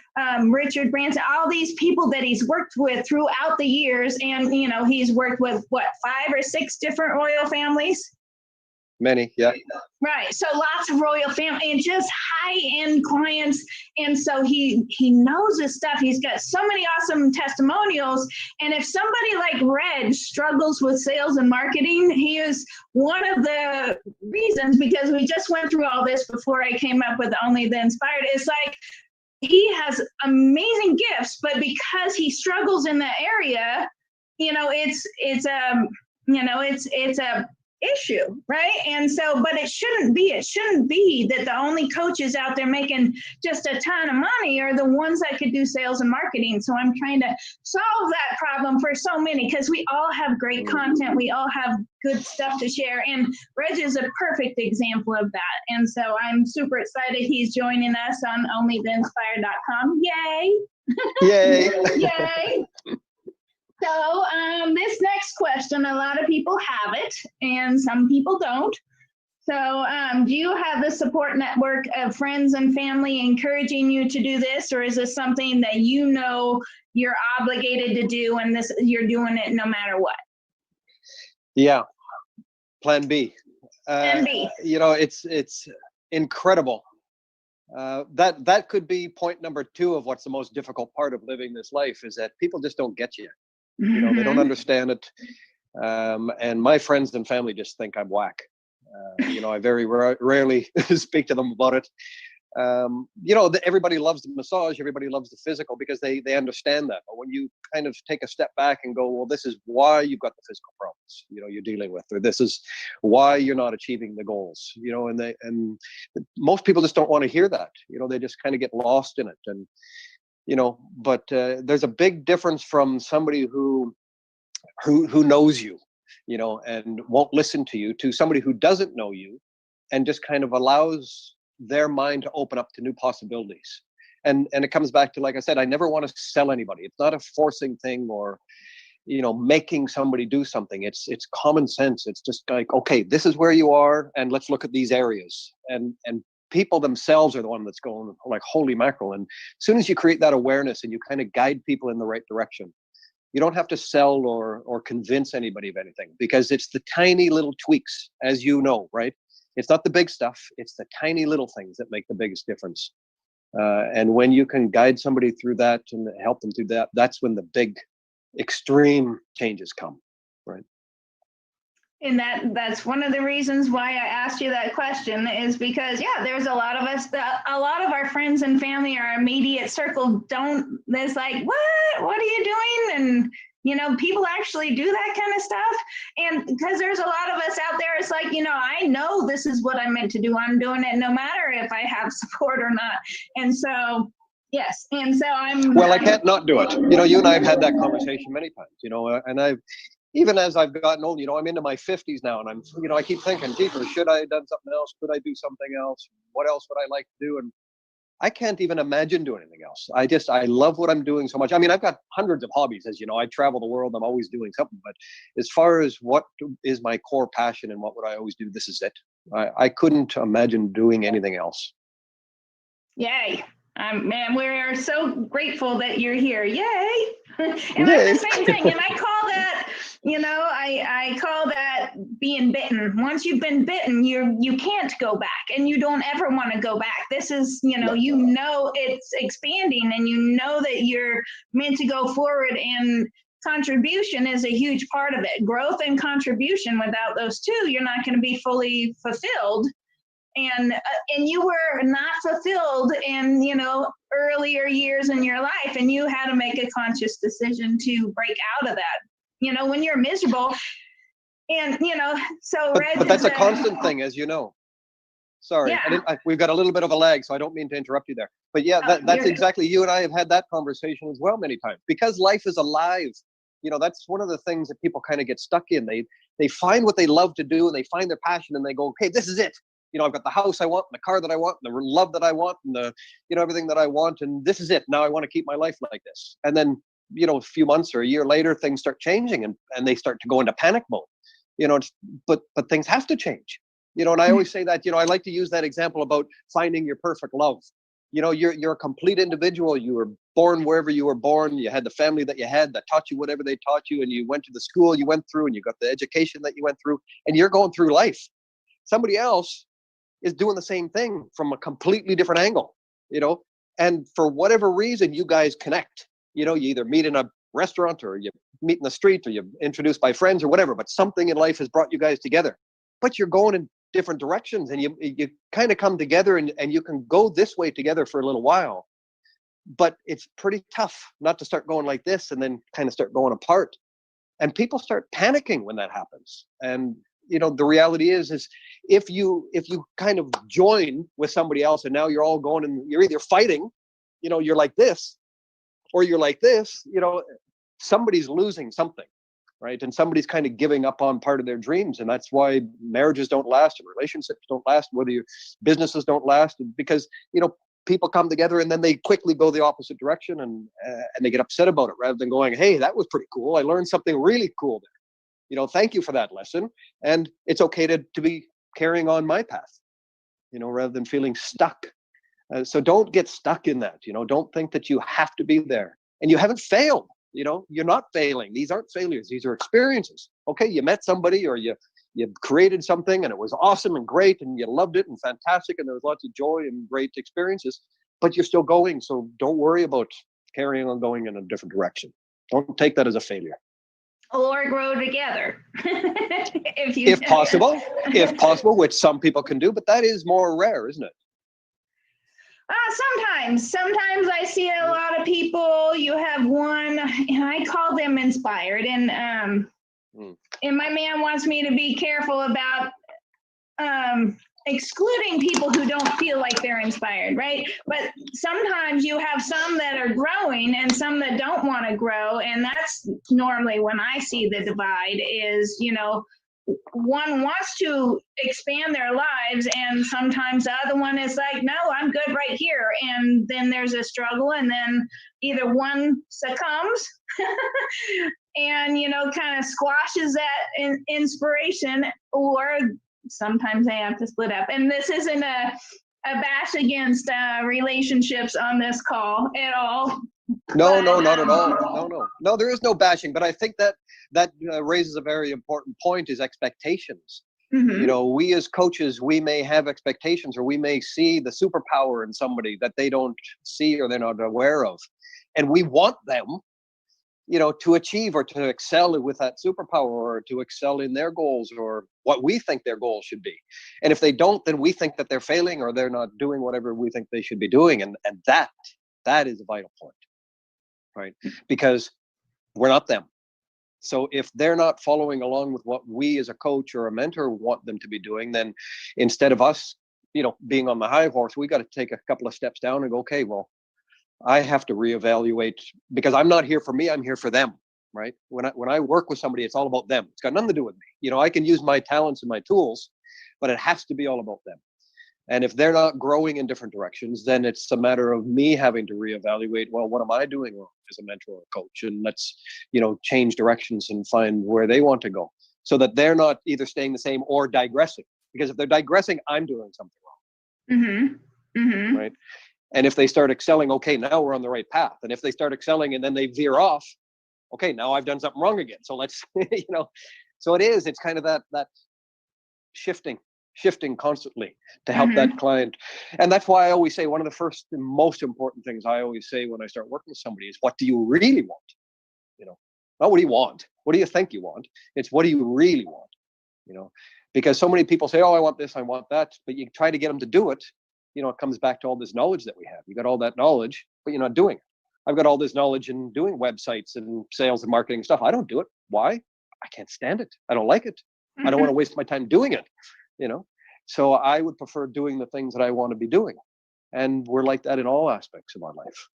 A: Richard Branson, all these people that he's worked with throughout the years. And, you know, he's worked with 5 or 6 different royal families?
C: Many, yeah.
A: Right. So lots of royal family and just high-end clients. And so he knows his stuff. He's got so many awesome testimonials. And if somebody like Reg struggles with sales and marketing, he is one of the reasons, because we just went through all this before I came up with Only the Inspired. It's like he has amazing gifts, but because he struggles in that area, you know, it's a issue, right? And so, but it shouldn't be that the only coaches out there making just a ton of money are the ones that could do sales and marketing. So I'm trying to solve that problem for so many, because we all have great content, we all have good stuff to share, and Reg is a perfect example of that. And so I'm super excited he's joining us on onlytheinspired.com. Yay!
C: Yay!
A: Yay! So this next question, a lot of people have it and some people don't. So do you have the support network of friends and family encouraging you to do this, or is this something that you know you're obligated to do and you're doing it no matter what?
C: Yeah, Plan B.
A: Plan B.
C: You know, it's incredible. That could be point number 2 of what's the most difficult part of living this life, is that people just don't get you. You know, they don't understand it. And my friends and family just think I'm whack. You know, I very rarely speak to them about it. You know, everybody loves the massage, everybody loves the physical because they understand that. But when you kind of take a step back and go, well, this is why you've got the physical problems, you know, you're dealing with, or this is why you're not achieving the goals, you know, and most people just don't want to hear that. You know, they just kind of get lost in it. And you know, but there's a big difference from somebody who knows you, you know, and won't listen to you, to somebody who doesn't know you and just kind of allows their mind to open up to new possibilities. And it comes back to, like I said, I never want to sell anybody. It's not a forcing thing or, making somebody do something. It's common sense. It's just like, okay, this is where you are, and let's look at these areas. And people themselves are the one that's going like, holy mackerel. And as soon as you create that awareness and you kind of guide people in the right direction, you don't have to sell or convince anybody of anything, because it's the tiny little tweaks, as you know, right? It's not the big stuff. It's the tiny little things that make the biggest difference. And when you can guide somebody through that and help them through that, that's when the big extreme changes come, right?
A: And that's one of the reasons why I asked you that question, is because, yeah, there's a lot of us, a lot of our friends and family, our immediate circle there's like, what are you doing? And, people actually do that kind of stuff. And because there's a lot of us out there, it's like, I know this is what I'm meant to do. I'm doing it no matter if I have support or not. And so, yes. And so
C: I can't not do it. You and I have had that conversation many times, and even as I've gotten old, I'm into my 50s now, and I'm, I keep thinking, geez, should I have done something else? Could I do something else? What else would I like to do? And I can't even imagine doing anything else. I love what I'm doing so much. I mean, I've got hundreds of hobbies, as you know. I travel the world. I'm always doing something. But as far as what is my core passion and what would I always do, this is it. I couldn't imagine doing anything else.
A: Yay. Man, we're so grateful that you're here. Yay. And
C: Yay.
A: that's the same thing. And I call that, I call that being bitten. Once you've been bitten, you can't go back, and you don't ever want to go back. This is, it's expanding, and that you're meant to go forward, and contribution is a huge part of it. Growth and contribution, without those two, you're not going to be fully fulfilled. And you were not fulfilled in, earlier years in your life, and you had to make a conscious decision to break out of that, when you're miserable. And, so
C: but that's a constant thing, as you know. Sorry,
A: yeah.
C: We've got a little bit of a lag, so I don't mean to interrupt you there. But yeah, that's exactly, you and I have had that conversation as well many times, because life is alive. That's one of the things that people kind of get stuck in. They find what they love to do, and they find their passion, and they go, okay, this is it. I've got the house I want, and the car that I want, and the love that I want, and the, everything that I want, and this is it. Now I want to keep my life like this. And then, a few months or a year later, things start changing, and they start to go into panic mode. But things have to change. And I always say that, I like to use that example about finding your perfect love. You're a complete individual. You were born wherever you were born. You had the family that you had that taught you whatever they taught you, and you went to the school you went through, and you got the education that you went through, and you're going through life. Somebody else is doing the same thing from a completely different angle, and for whatever reason, you guys connect. You either meet in a restaurant, or you meet in the street, or you're introduced by friends, or whatever, but something in life has brought you guys together. But you're going in different directions, and you kind of come together, and you can go this way together for a little while. But it's pretty tough not to start going like this and then kind of start going apart. And people start panicking when that happens. And the reality is if you kind of join with somebody else, and now you're all going, and you're either fighting, you're like this, or you're like this, somebody's losing something, right? And somebody's kind of giving up on part of their dreams. And that's why marriages don't last, and relationships don't last, whether your businesses don't last, because, people come together and then they quickly go the opposite direction, and they get upset about it, rather than going, hey, that was pretty cool. I learned something really cool there. Thank you for that lesson. And it's okay to be carrying on my path, rather than feeling stuck. So don't get stuck in that, don't think that you have to be there, and you haven't failed. You're not failing. These aren't failures. These are experiences. Okay. You met somebody, or you created something, and it was awesome and great, and you loved it and fantastic, and there was lots of joy and great experiences, but you're still going. So don't worry about carrying on going in a different direction. Don't take that as a failure.
A: Or grow together. if possible, which some people can do, but that is more rare, isn't it? Sometimes I see a lot of people. You have one, and I call them inspired, and my man wants me to be careful about excluding people who don't feel like they're inspired, right? But sometimes you have some that are growing and some that don't want to grow, and that's normally when I see the divide is, one wants to expand their lives, and sometimes the other one is like, no, I'm good right here. And then there's a struggle, and then either one succumbs and, kind of squashes that inspiration, or sometimes they have to split up. And this isn't a bash against relationships on this call at all.
C: No, not at all. No, there is no bashing. But I think that raises a very important point: is expectations.
A: Mm-hmm.
C: We as coaches, we may have expectations, or we may see the superpower in somebody that they don't see or they're not aware of, and we want them, to achieve or to excel with that superpower, or to excel in their goals, or what we think their goals should be. And if they don't, then we think that they're failing, or they're not doing whatever we think they should be doing. And that is a vital point, right? Because we're not them. So if they're not following along with what we as a coach or a mentor want them to be doing, then instead of us, being on the high horse, we got to take a couple of steps down and go, okay, well, I have to reevaluate, because I'm not here for me, I'm here for them, right? When I work with somebody, it's all about them. It's got nothing to do with me. I can use my talents and my tools, but it has to be all about them. And if they're not growing in different directions, then it's a matter of me having to reevaluate, well, what am I doing wrong as a mentor or coach? And let's, change directions and find where they want to go, so that they're not either staying the same or digressing. Because if they're digressing, I'm doing something wrong.
A: Mm-hmm. Mm-hmm.
C: Right. And if they start excelling, okay, now we're on the right path. And if they start excelling and then they veer off, okay, now I've done something wrong again. So let's, so it's kind of that shifting constantly to help that client. And that's why I always say, one of the first and most important things I always say when I start working with somebody is, what do you really want? Not what do you want? What do you think you want? It's, what do you really want? Because so many people say, oh, I want this, I want that. But you try to get them to do it. It comes back to all this knowledge that we have. You got all that knowledge, but you're not doing it. I've got all this knowledge in doing websites and sales and marketing stuff. I don't do it. Why? I can't stand it. I don't like it. I don't want to waste my time doing it. So I would prefer doing the things that I want to be doing. And we're like that in all aspects of our life.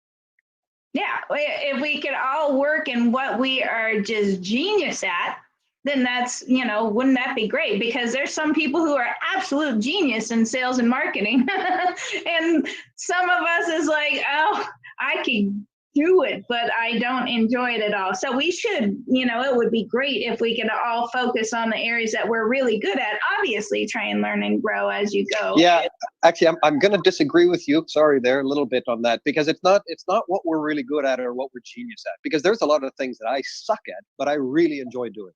A: Yeah. If we could all work in what we are just genius at, then that's, wouldn't that be great? Because there's some people who are absolute genius in sales and marketing. And some of us is like, oh, I can do it, but I don't enjoy it at all. So we should, it would be great if we could all focus on the areas that we're really good at. Obviously, try and learn and grow as you go.
C: Yeah, actually, I'm going to disagree with you. Sorry, there a little bit on that, because it's not what we're really good at or what we're genius at. Because there's a lot of things that I suck at, but I really enjoy doing.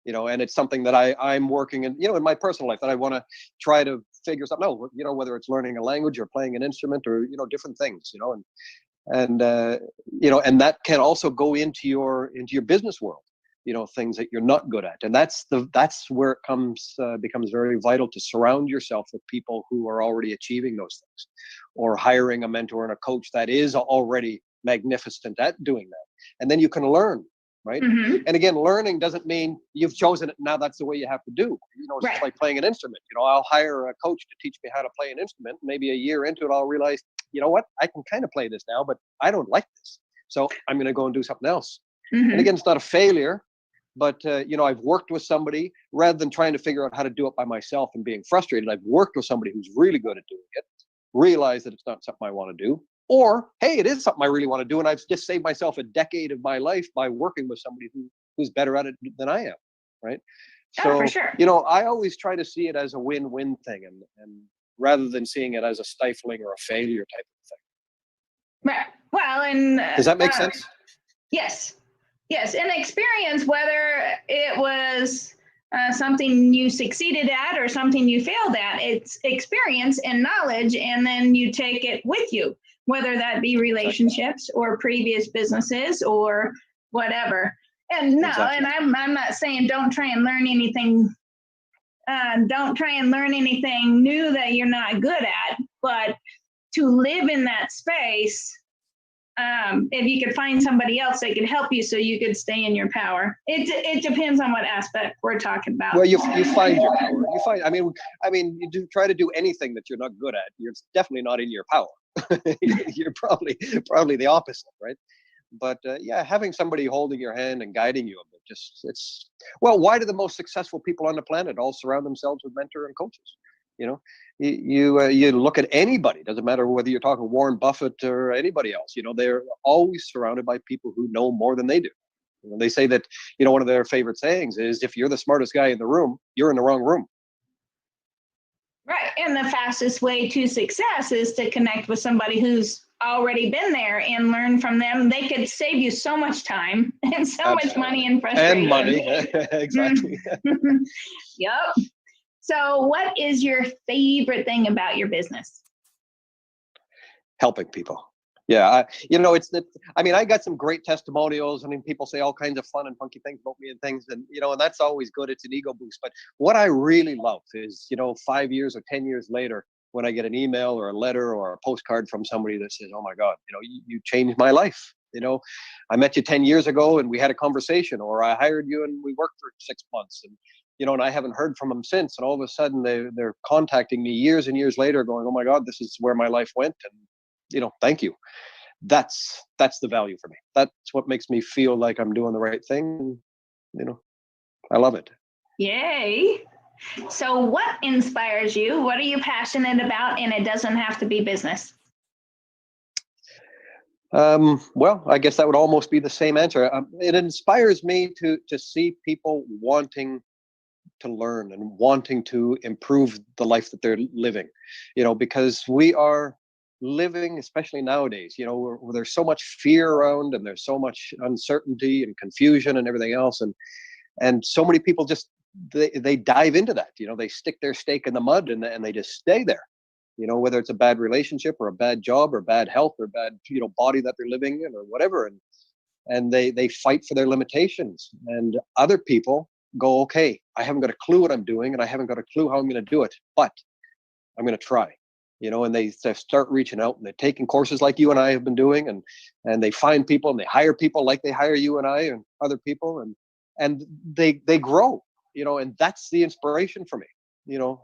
C: And it's something that I'm working in, in my personal life, that I want to try to figure something out. Whether it's learning a language or playing an instrument or different things. And that can also go into your business world, things that you're not good at. And that's where it becomes very vital to surround yourself with people who are already achieving those things, or hiring a mentor and a coach that is already magnificent at doing that. And then you can learn, right?
A: Mm-hmm.
C: And again, learning doesn't mean you've chosen it, now that's the way you have to do. It's just like playing an instrument. I'll hire a coach to teach me how to play an instrument. Maybe a year into it, I'll realize, you know what, I can kind of play this now, but I don't like this. So I'm going to go and do something else. Mm-hmm. And again, it's not a failure, but I've worked with somebody, rather than trying to figure out how to do it by myself and being frustrated. I've worked with somebody who's really good at doing it, realized that it's not something I want to do. Or, hey, it is something I really want to do, and I've just saved myself a decade of my life by working with somebody who's better at it than I am, right? So,
A: for sure.
C: I always try to see it as a win-win thing, and rather than seeing it as a stifling or a failure type of thing.
A: Right. Well, and
C: does that make sense?
A: Yes. And experience, whether it was something you succeeded at or something you failed at, it's experience and knowledge, and then you take it with you, whether that be relationships or previous businesses or whatever. And no, and I'm not saying don't try and learn anything. Don't try and learn anything new that you're not good at, but to live in that space, if you could find somebody else that could help you so you could stay in your power. It depends on what aspect we're talking about.
C: Well, you find your power. I mean, you do try to do anything that you're not good at. You're definitely not in your power. You're probably the opposite, right? But yeah, having somebody holding your hand and guiding you a bit, well, why do the most successful people on the planet all surround themselves with mentor and coaches? You know, you look at anybody, doesn't matter whether you're talking Warren Buffett or anybody else, they're always surrounded by people who know more than they do. They say that, one of their favorite sayings is, if you're the smartest guy in the room, you're in the wrong room.
A: Right. And the fastest way to success is to connect with somebody who's already been there and learn from them. They could save you so much time and so
C: Absolutely.
A: much money and frustration.
C: And money. Exactly.
A: Yep. So what is your favorite thing about your business?
C: Helping people. Yeah. I got some great testimonials. I mean, people say all kinds of fun and funky things about me and things. And, and that's always good. It's an ego boost. But what I really love is, 5 years or 10 years later, when I get an email or a letter or a postcard from somebody that says, oh my God, you changed my life. I met you 10 years ago and we had a conversation, or I hired you and we worked for 6 months, and, and I haven't heard from them since. And all of a sudden they're contacting me years and years later going, oh my God, this is where my life went. And, thank you. That's the value for me. That's what makes me feel like I'm doing the right thing. I love it.
A: Yay. So what inspires you? What are you passionate about? And it doesn't have to be business.
C: Well, I guess that would almost be the same answer. It inspires me to see people wanting to learn and wanting to improve the life that they're living, because we are living, especially nowadays, where there's so much fear around and there's so much uncertainty and confusion and everything else. And so many people just, they dive into that, they stick their stake in the mud and they just stay there, whether it's a bad relationship or a bad job or bad health or bad, body that they're living in or whatever. And they fight for their limitations. And other people go, okay, I haven't got a clue what I'm doing and I haven't got a clue how I'm going to do it, but I'm going to try. And they start reaching out and they're taking courses like you and I have been doing, and they find people and they hire people like they hire you and I and other people, and they grow, and that's the inspiration for me,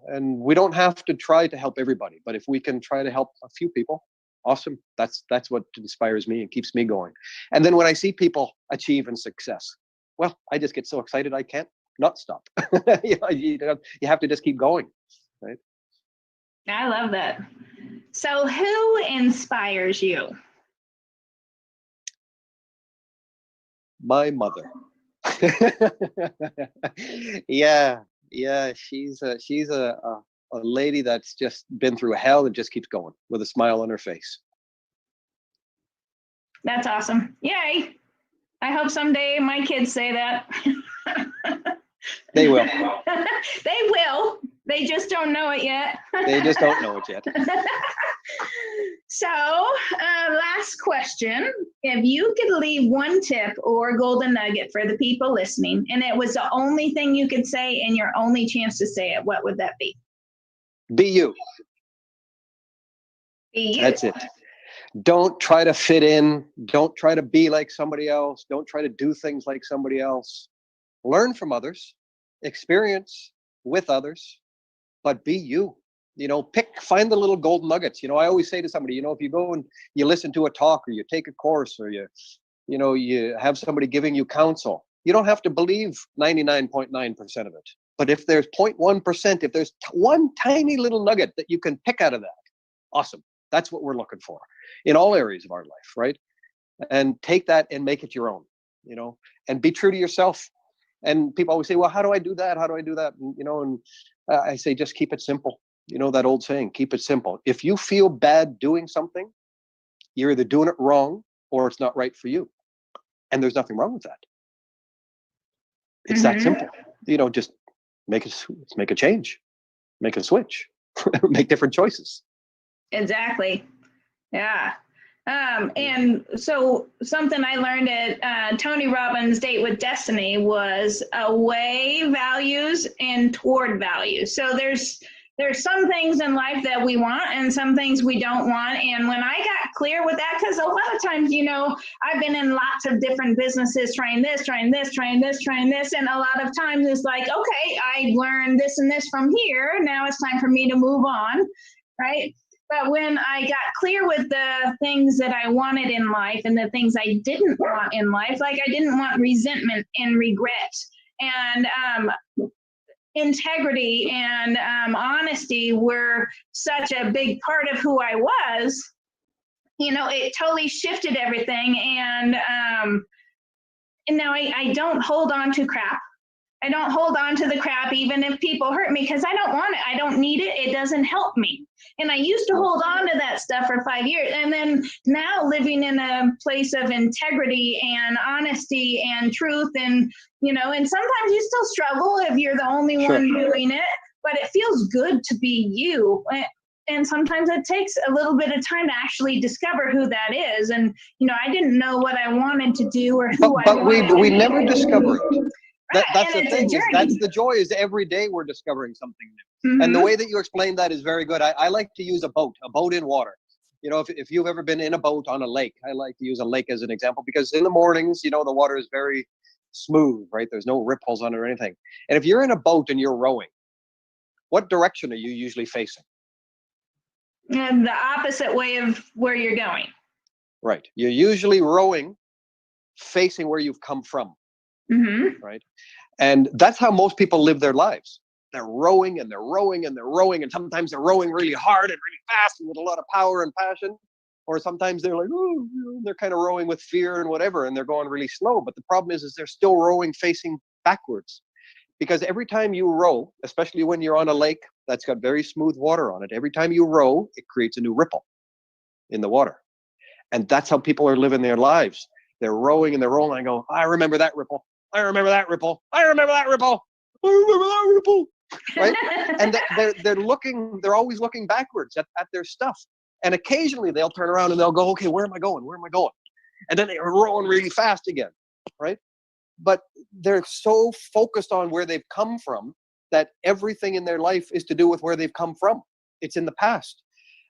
C: and we don't have to try to help everybody, but if we can try to help a few people, awesome. That's what inspires me and keeps me going. And then when I see people achieve and success, well, I just get so excited I can't not stop. You have to just keep going, right?
A: I love that. So who inspires you?
C: My mother. Yeah. She's a lady that's just been through hell and just keeps going with a smile on her face.
A: That's awesome. Yay. I hope someday my kids say that.
C: They will.
A: They will. They just don't know it yet.
C: They just don't know it yet.
A: So, last question. If you could leave one tip or golden nugget for the people listening, and it was the only thing you could say and your only chance to say it, what would that be?
C: Be you.
A: Be you.
C: That's it. Don't try to fit in. Don't try to be like somebody else. Don't try to do things like somebody else. Learn from others, experience with others, but be you. Find the little golden nuggets. I always say to somebody, if you go and you listen to a talk or you take a course or you have somebody giving you counsel, you don't have to believe 99.9% of it. But if there's 0.1%, if there's one tiny little nugget that you can pick out of that, awesome. That's what we're looking for in all areas of our life, right? And take that and make it your own, and be true to yourself. And people always say, well, how do I do that? How do I do that? And I say, just keep it simple. That old saying, keep it simple. If you feel bad doing something, you're either doing it wrong or it's not right for you. And there's nothing wrong with that. It's that simple. Just make a change, make a switch, make different choices.
A: Exactly. Yeah. And so something I learned at Tony Robbins' Date with Destiny was away values and toward values. So there's some things in life that we want and some things we don't want. And when I got clear with that, because a lot of times, I've been in lots of different businesses trying this. And a lot of times it's like, okay, I learned this and this from here. Now it's time for me to move on. Right. But when I got clear with the things that I wanted in life and the things I didn't want in life, like I didn't want resentment and regret and integrity and honesty were such a big part of who I was, it totally shifted everything. And now I don't hold on to crap. I don't hold on to the crap, even if people hurt me, because I don't want it. I don't need it. It doesn't help me. And I used to hold on to that stuff for 5 years. And then now living in a place of integrity and honesty and truth and, and sometimes you still struggle if you're the only one doing it, but it feels good to be you. And sometimes it takes a little bit of time to actually discover who that is. And, I didn't know what I wanted to do or who I wanted
C: But we
A: to
C: never
A: be.
C: discover it. That's the thing. That's the joy. Is every day we're discovering something new. Mm-hmm. And the way that you explained that is very good. I like to use a boat in water. If you've ever been in a boat on a lake, I like to use a lake as an example, because in the mornings, the water is very smooth, right? There's no ripples on it or anything. And if you're in a boat and you're rowing, what direction are you usually facing?
A: And the opposite way of where you're going.
C: Right. You're usually rowing facing where you've come from. Mm-hmm. Right. And that's how most people live their lives. They're rowing and they're rowing and they're rowing. And sometimes they're rowing really hard and really fast and with a lot of power and passion. Or sometimes they're like, they're kind of rowing with fear and whatever, and they're going really slow. But the problem is they're still rowing facing backwards. Because every time you row, especially when you're on a lake that's got very smooth water on it, every time you row, it creates a new ripple in the water. And that's how people are living their lives. They're rowing and they're rolling. I go, I remember that ripple. I remember that ripple. I remember that ripple. I remember that ripple. Right? And they're always looking backwards at their stuff. And occasionally they'll turn around and they'll go, okay, where am I going? Where am I going? And then they're rolling really fast again. Right? But they're so focused on where they've come from that everything in their life is to do with where they've come from. It's in the past.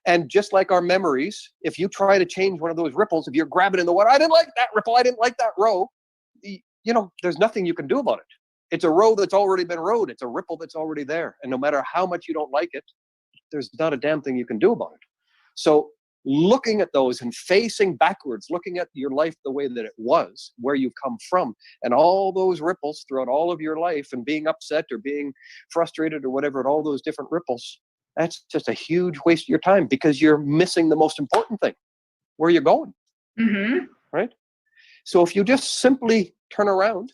C: And just like our memories, if you try to change one of those ripples, if you're grabbing in the water, I didn't like that ripple, I didn't like that row, there's nothing you can do about it. It's a row that's already been rowed. It's a ripple that's already there. And no matter how much you don't like it, there's not a damn thing you can do about it. So looking at those and facing backwards, looking at your life the way that it was, where you've come from, and all those ripples throughout all of your life, and being upset or being frustrated or whatever, and all those different ripples, that's just a huge waste of your time, because you're missing the most important thing, where you're going. Mm-hmm. Right? So if you just simply turn around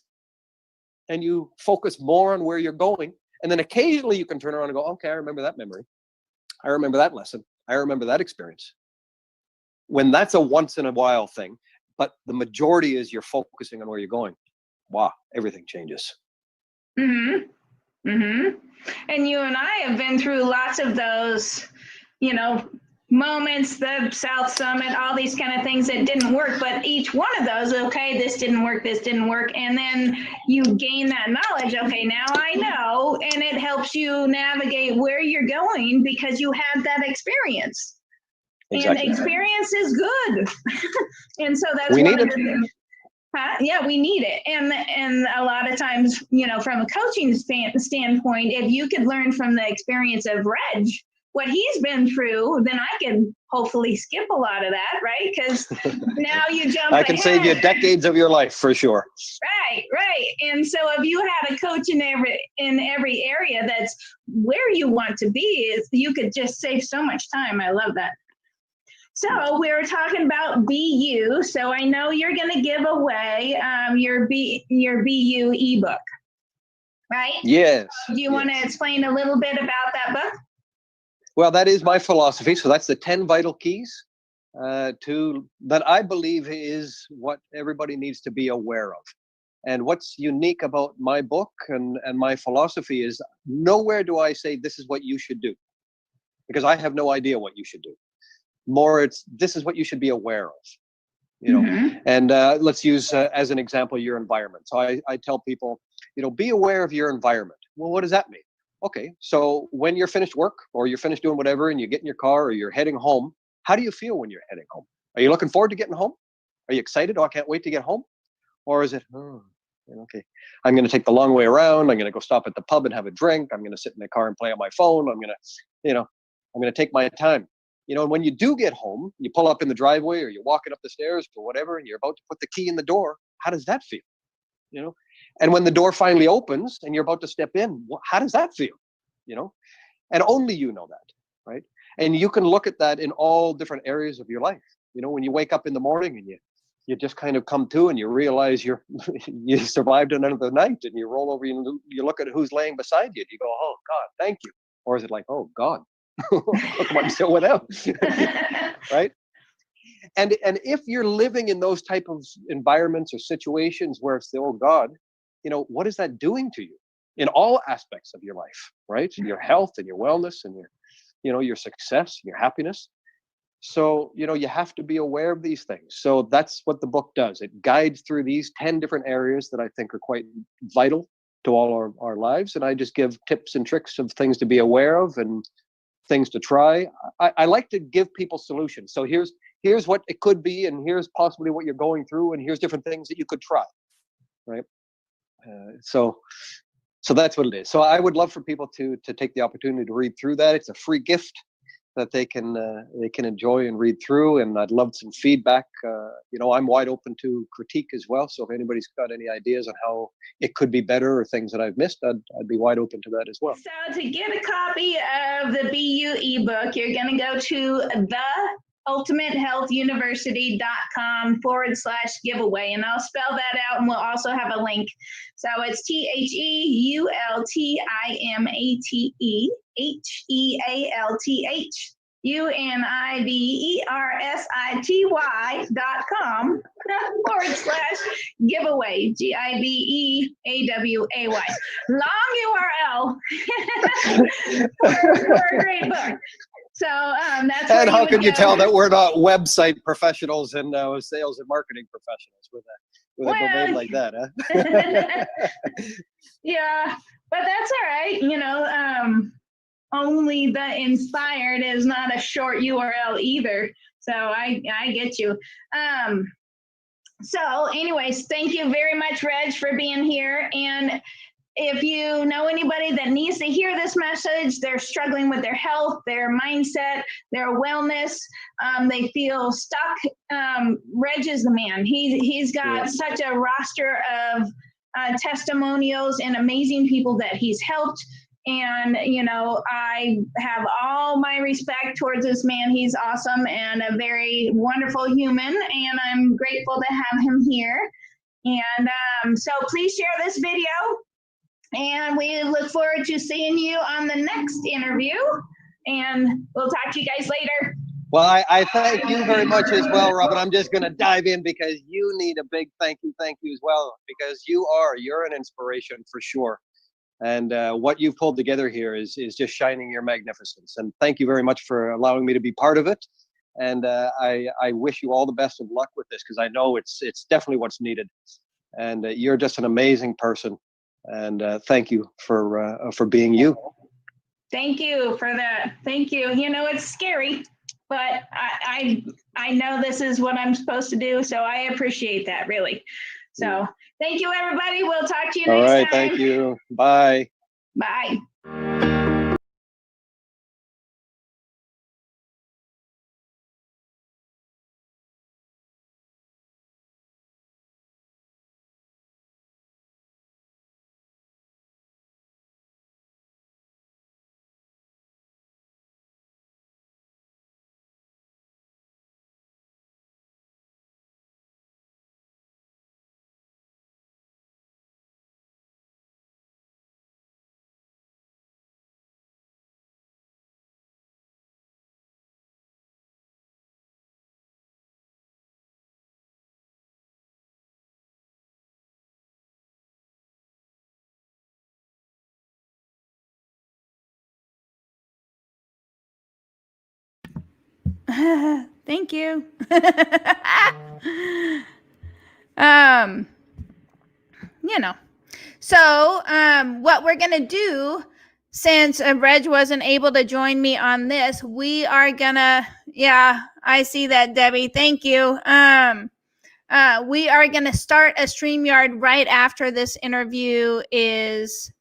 C: and you focus more on where you're going, and then occasionally you can turn around and go, okay, I remember that memory. I remember that lesson. I remember that experience. When that's a once in a while thing, but the majority is you're focusing on where you're going, wow, everything changes. Mm-hmm.
A: Mm-hmm. And you and I have been through lots of those, moments, the South Summit, all these kind of things that didn't work. But each one of those, okay, this didn't work. And then you gain that knowledge. Okay, now I know. And it helps you navigate where you're going because you had that experience. Exactly. And experience is good. And so that's
C: we
A: one
C: need
A: of
C: it.
A: the things. Yeah, we need it. And a lot of times, from a coaching standpoint, if you could learn from the experience of Reg, what he's been through, then I can hopefully skip a lot of that, right? Because now you jump
C: I can
A: ahead.
C: save you decades of your life for sure.
A: Right. And so if you had a coach in every area that's where you want to be, you could just save so much time. I love that. So we were talking about BU. So I know you're going to give away your BU ebook, right?
C: Yes.
A: Do you want to explain a little bit about that book?
C: Well, that is my philosophy. So that's the 10 vital keys that I believe is what everybody needs to be aware of. And what's unique about my book and my philosophy is nowhere do I say this is what you should do, because I have no idea what you should do. More, this is what you should be aware of, Mm-hmm. And let's use as an example your environment. So I tell people, be aware of your environment. Well, what does that mean? Okay, so when you're finished work or you're finished doing whatever and you get in your car or you're heading home, how do you feel when you're heading home? Are you looking forward to getting home? Are you excited? Oh, I can't wait to get home. Or is it, okay, I'm going to take the long way around. I'm going to go stop at the pub and have a drink. I'm going to sit in the car and play on my phone. I'm going to take my time. You know, and when you do get home, you pull up in the driveway or you're walking up the stairs or whatever, and you're about to put the key in the door. How does that feel? You know, and when the door finally opens and you're about to step in, how does that feel? You know, and only you know that, right? And you can look at that in all different areas of your life. You know, when you wake up in the morning and you just kind of come to and you realize you survived another night, and you roll over and you look at who's laying beside you and you go, oh God, thank you. Or is it like, oh God, look what I'm still without, right? And if you're living in those type of environments or situations where it's the oh God, you know, what is that doing to you in all aspects of your life, right? Your health and your wellness and your, you know, your success, your happiness. So, you know, you have to be aware of these things. So that's what the book does. It guides through these 10 different areas that I think are quite vital to all our lives. And I just give tips and tricks of things to be aware of and things to try. I like to give people solutions. So here's what it could be, and here's possibly what you're going through, and here's different things that you could try, right? So that's what it is. So I would love for people to take the opportunity to read through that. It's a free gift that they can enjoy and read through, and I'd love some feedback. You know, I'm wide open to critique as well. So if anybody's got any ideas on how it could be better or things that I've missed, I'd be wide open to that as well.
A: So to get a copy of the BU ebook, you're going to go to theultimatehealthuniversity.com/giveaway, and I'll spell that out, and we'll also have a link. So it's TheultimateHealthuniversity.com/giveaway, GIVEAWAY. Long URL for a great book. So that's.
C: And how can you tell that we're not website professionals and sales and marketing professionals with a domain like that, huh?
A: Yeah, but that's all right. You know, only the inspired is not a short URL either. So I get you. So anyways, thank you very much, Reg, for being here. And if you know anybody that needs to hear this message, they're struggling with their health, their mindset, their wellness, they feel stuck, Reg is the man. He's got such a roster of testimonials and amazing people that he's helped. And, you know, I have all my respect towards this man. He's awesome and a very wonderful human, and I'm grateful to have him here. And so please share this video, and we look forward to seeing you on the next interview, and we'll talk to you guys later.
C: Well, I thank you very much as well, Robin. I'm just going to dive in because you need a big thank you as well, because you're an inspiration for sure. And what you've pulled together here is just shining your magnificence. And thank you very much for allowing me to be part of it. And I wish you all the best of luck with this, because I know it's definitely what's needed. And you're just an amazing person. And thank you for being you.
A: Thank you for that. Thank you. You know, it's scary, but I know this is what I'm supposed to do. So I appreciate that, really. So thank you, everybody. We'll talk to you next time. All right.
C: Thank you. Bye.
A: Bye. Thank you. You know, so what we're gonna do, since Reg wasn't able to join me on this, we are gonna, I see that, Debbie, thank you. We are gonna start a StreamYard right after this interview is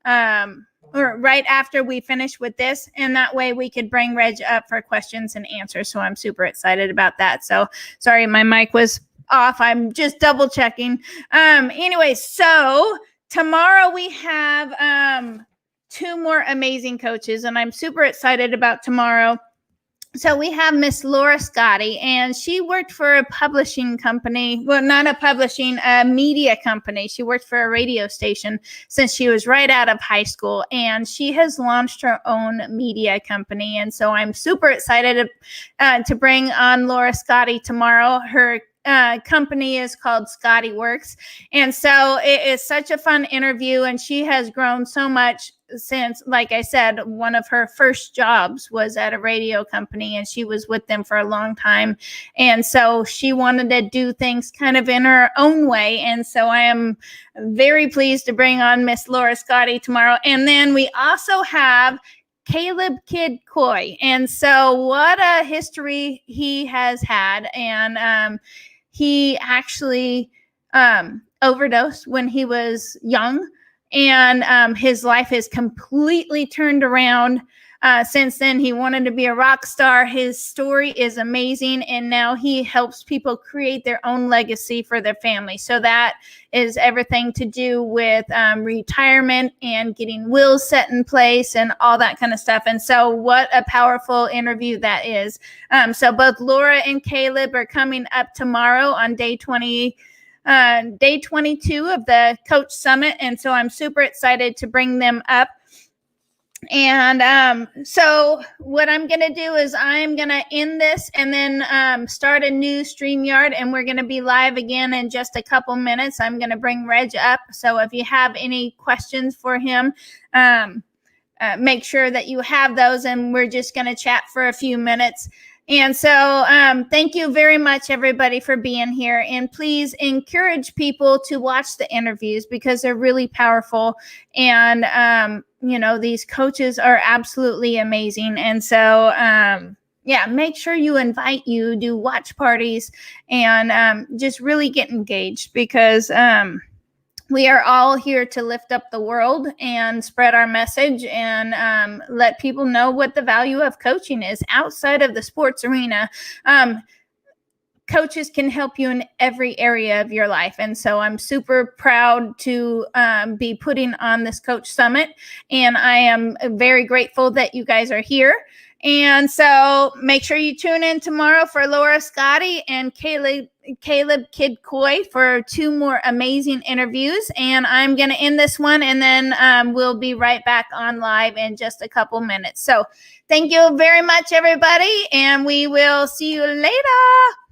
A: or right after we finish with this, and that way we could bring Reg up for questions and answers. So I'm super excited about that. So sorry, my mic was off. I'm just double checking. Anyway, so tomorrow we have 2 more amazing coaches, and I'm super excited about tomorrow. So we have Miss Laura Scotti, and she worked for a publishing company. Well, not a publishing, a media company. She worked for a radio station since she was right out of high school, and she has launched her own media company. And so I'm super excited to bring on Laura Scotti tomorrow. Her company is called Scotti Works. And so it is such a fun interview, and she has grown so much since, like I said, one of her first jobs was at a radio company, and she was with them for a long time. And so she wanted to do things kind of in her own way. And so I am very pleased to bring on Miss Laura Scotti tomorrow. And then we also have Caleb Kid Coy. And so what a history he has had. And he actually overdosed when he was young. And his life has completely turned around since then. He wanted to be a rock star. His story is amazing. And now he helps people create their own legacy for their family. So that is everything to do with retirement and getting wills set in place and all that kind of stuff. And so what a powerful interview that is. So both Laura and Caleb are coming up tomorrow on day 22 of the Coach Summit. And so I'm super excited to bring them up. And so what I'm going to do is I'm going to end this and then start a new StreamYard, and we're going to be live again in just a couple minutes. I'm going to bring Reg up. So if you have any questions for him, make sure that you have those, and we're just going to chat for a few minutes. And so thank you very much, everybody, for being here. And please encourage people to watch the interviews because they're really powerful. And, you know, these coaches are absolutely amazing. And so, yeah, make sure you do watch parties and just really get engaged because we are all here to lift up the world and spread our message and let people know what the value of coaching is outside of the sports arena. Coaches can help you in every area of your life. And so I'm super proud to be putting on this Coach Summit. And I am very grateful that you guys are here. And so make sure you tune in tomorrow for Laura Scotti and Caleb Kid Coy for 2 more amazing interviews. And I'm going to end this one, and then we'll be right back on live in just a couple minutes. So thank you very much, everybody, and we will see you later.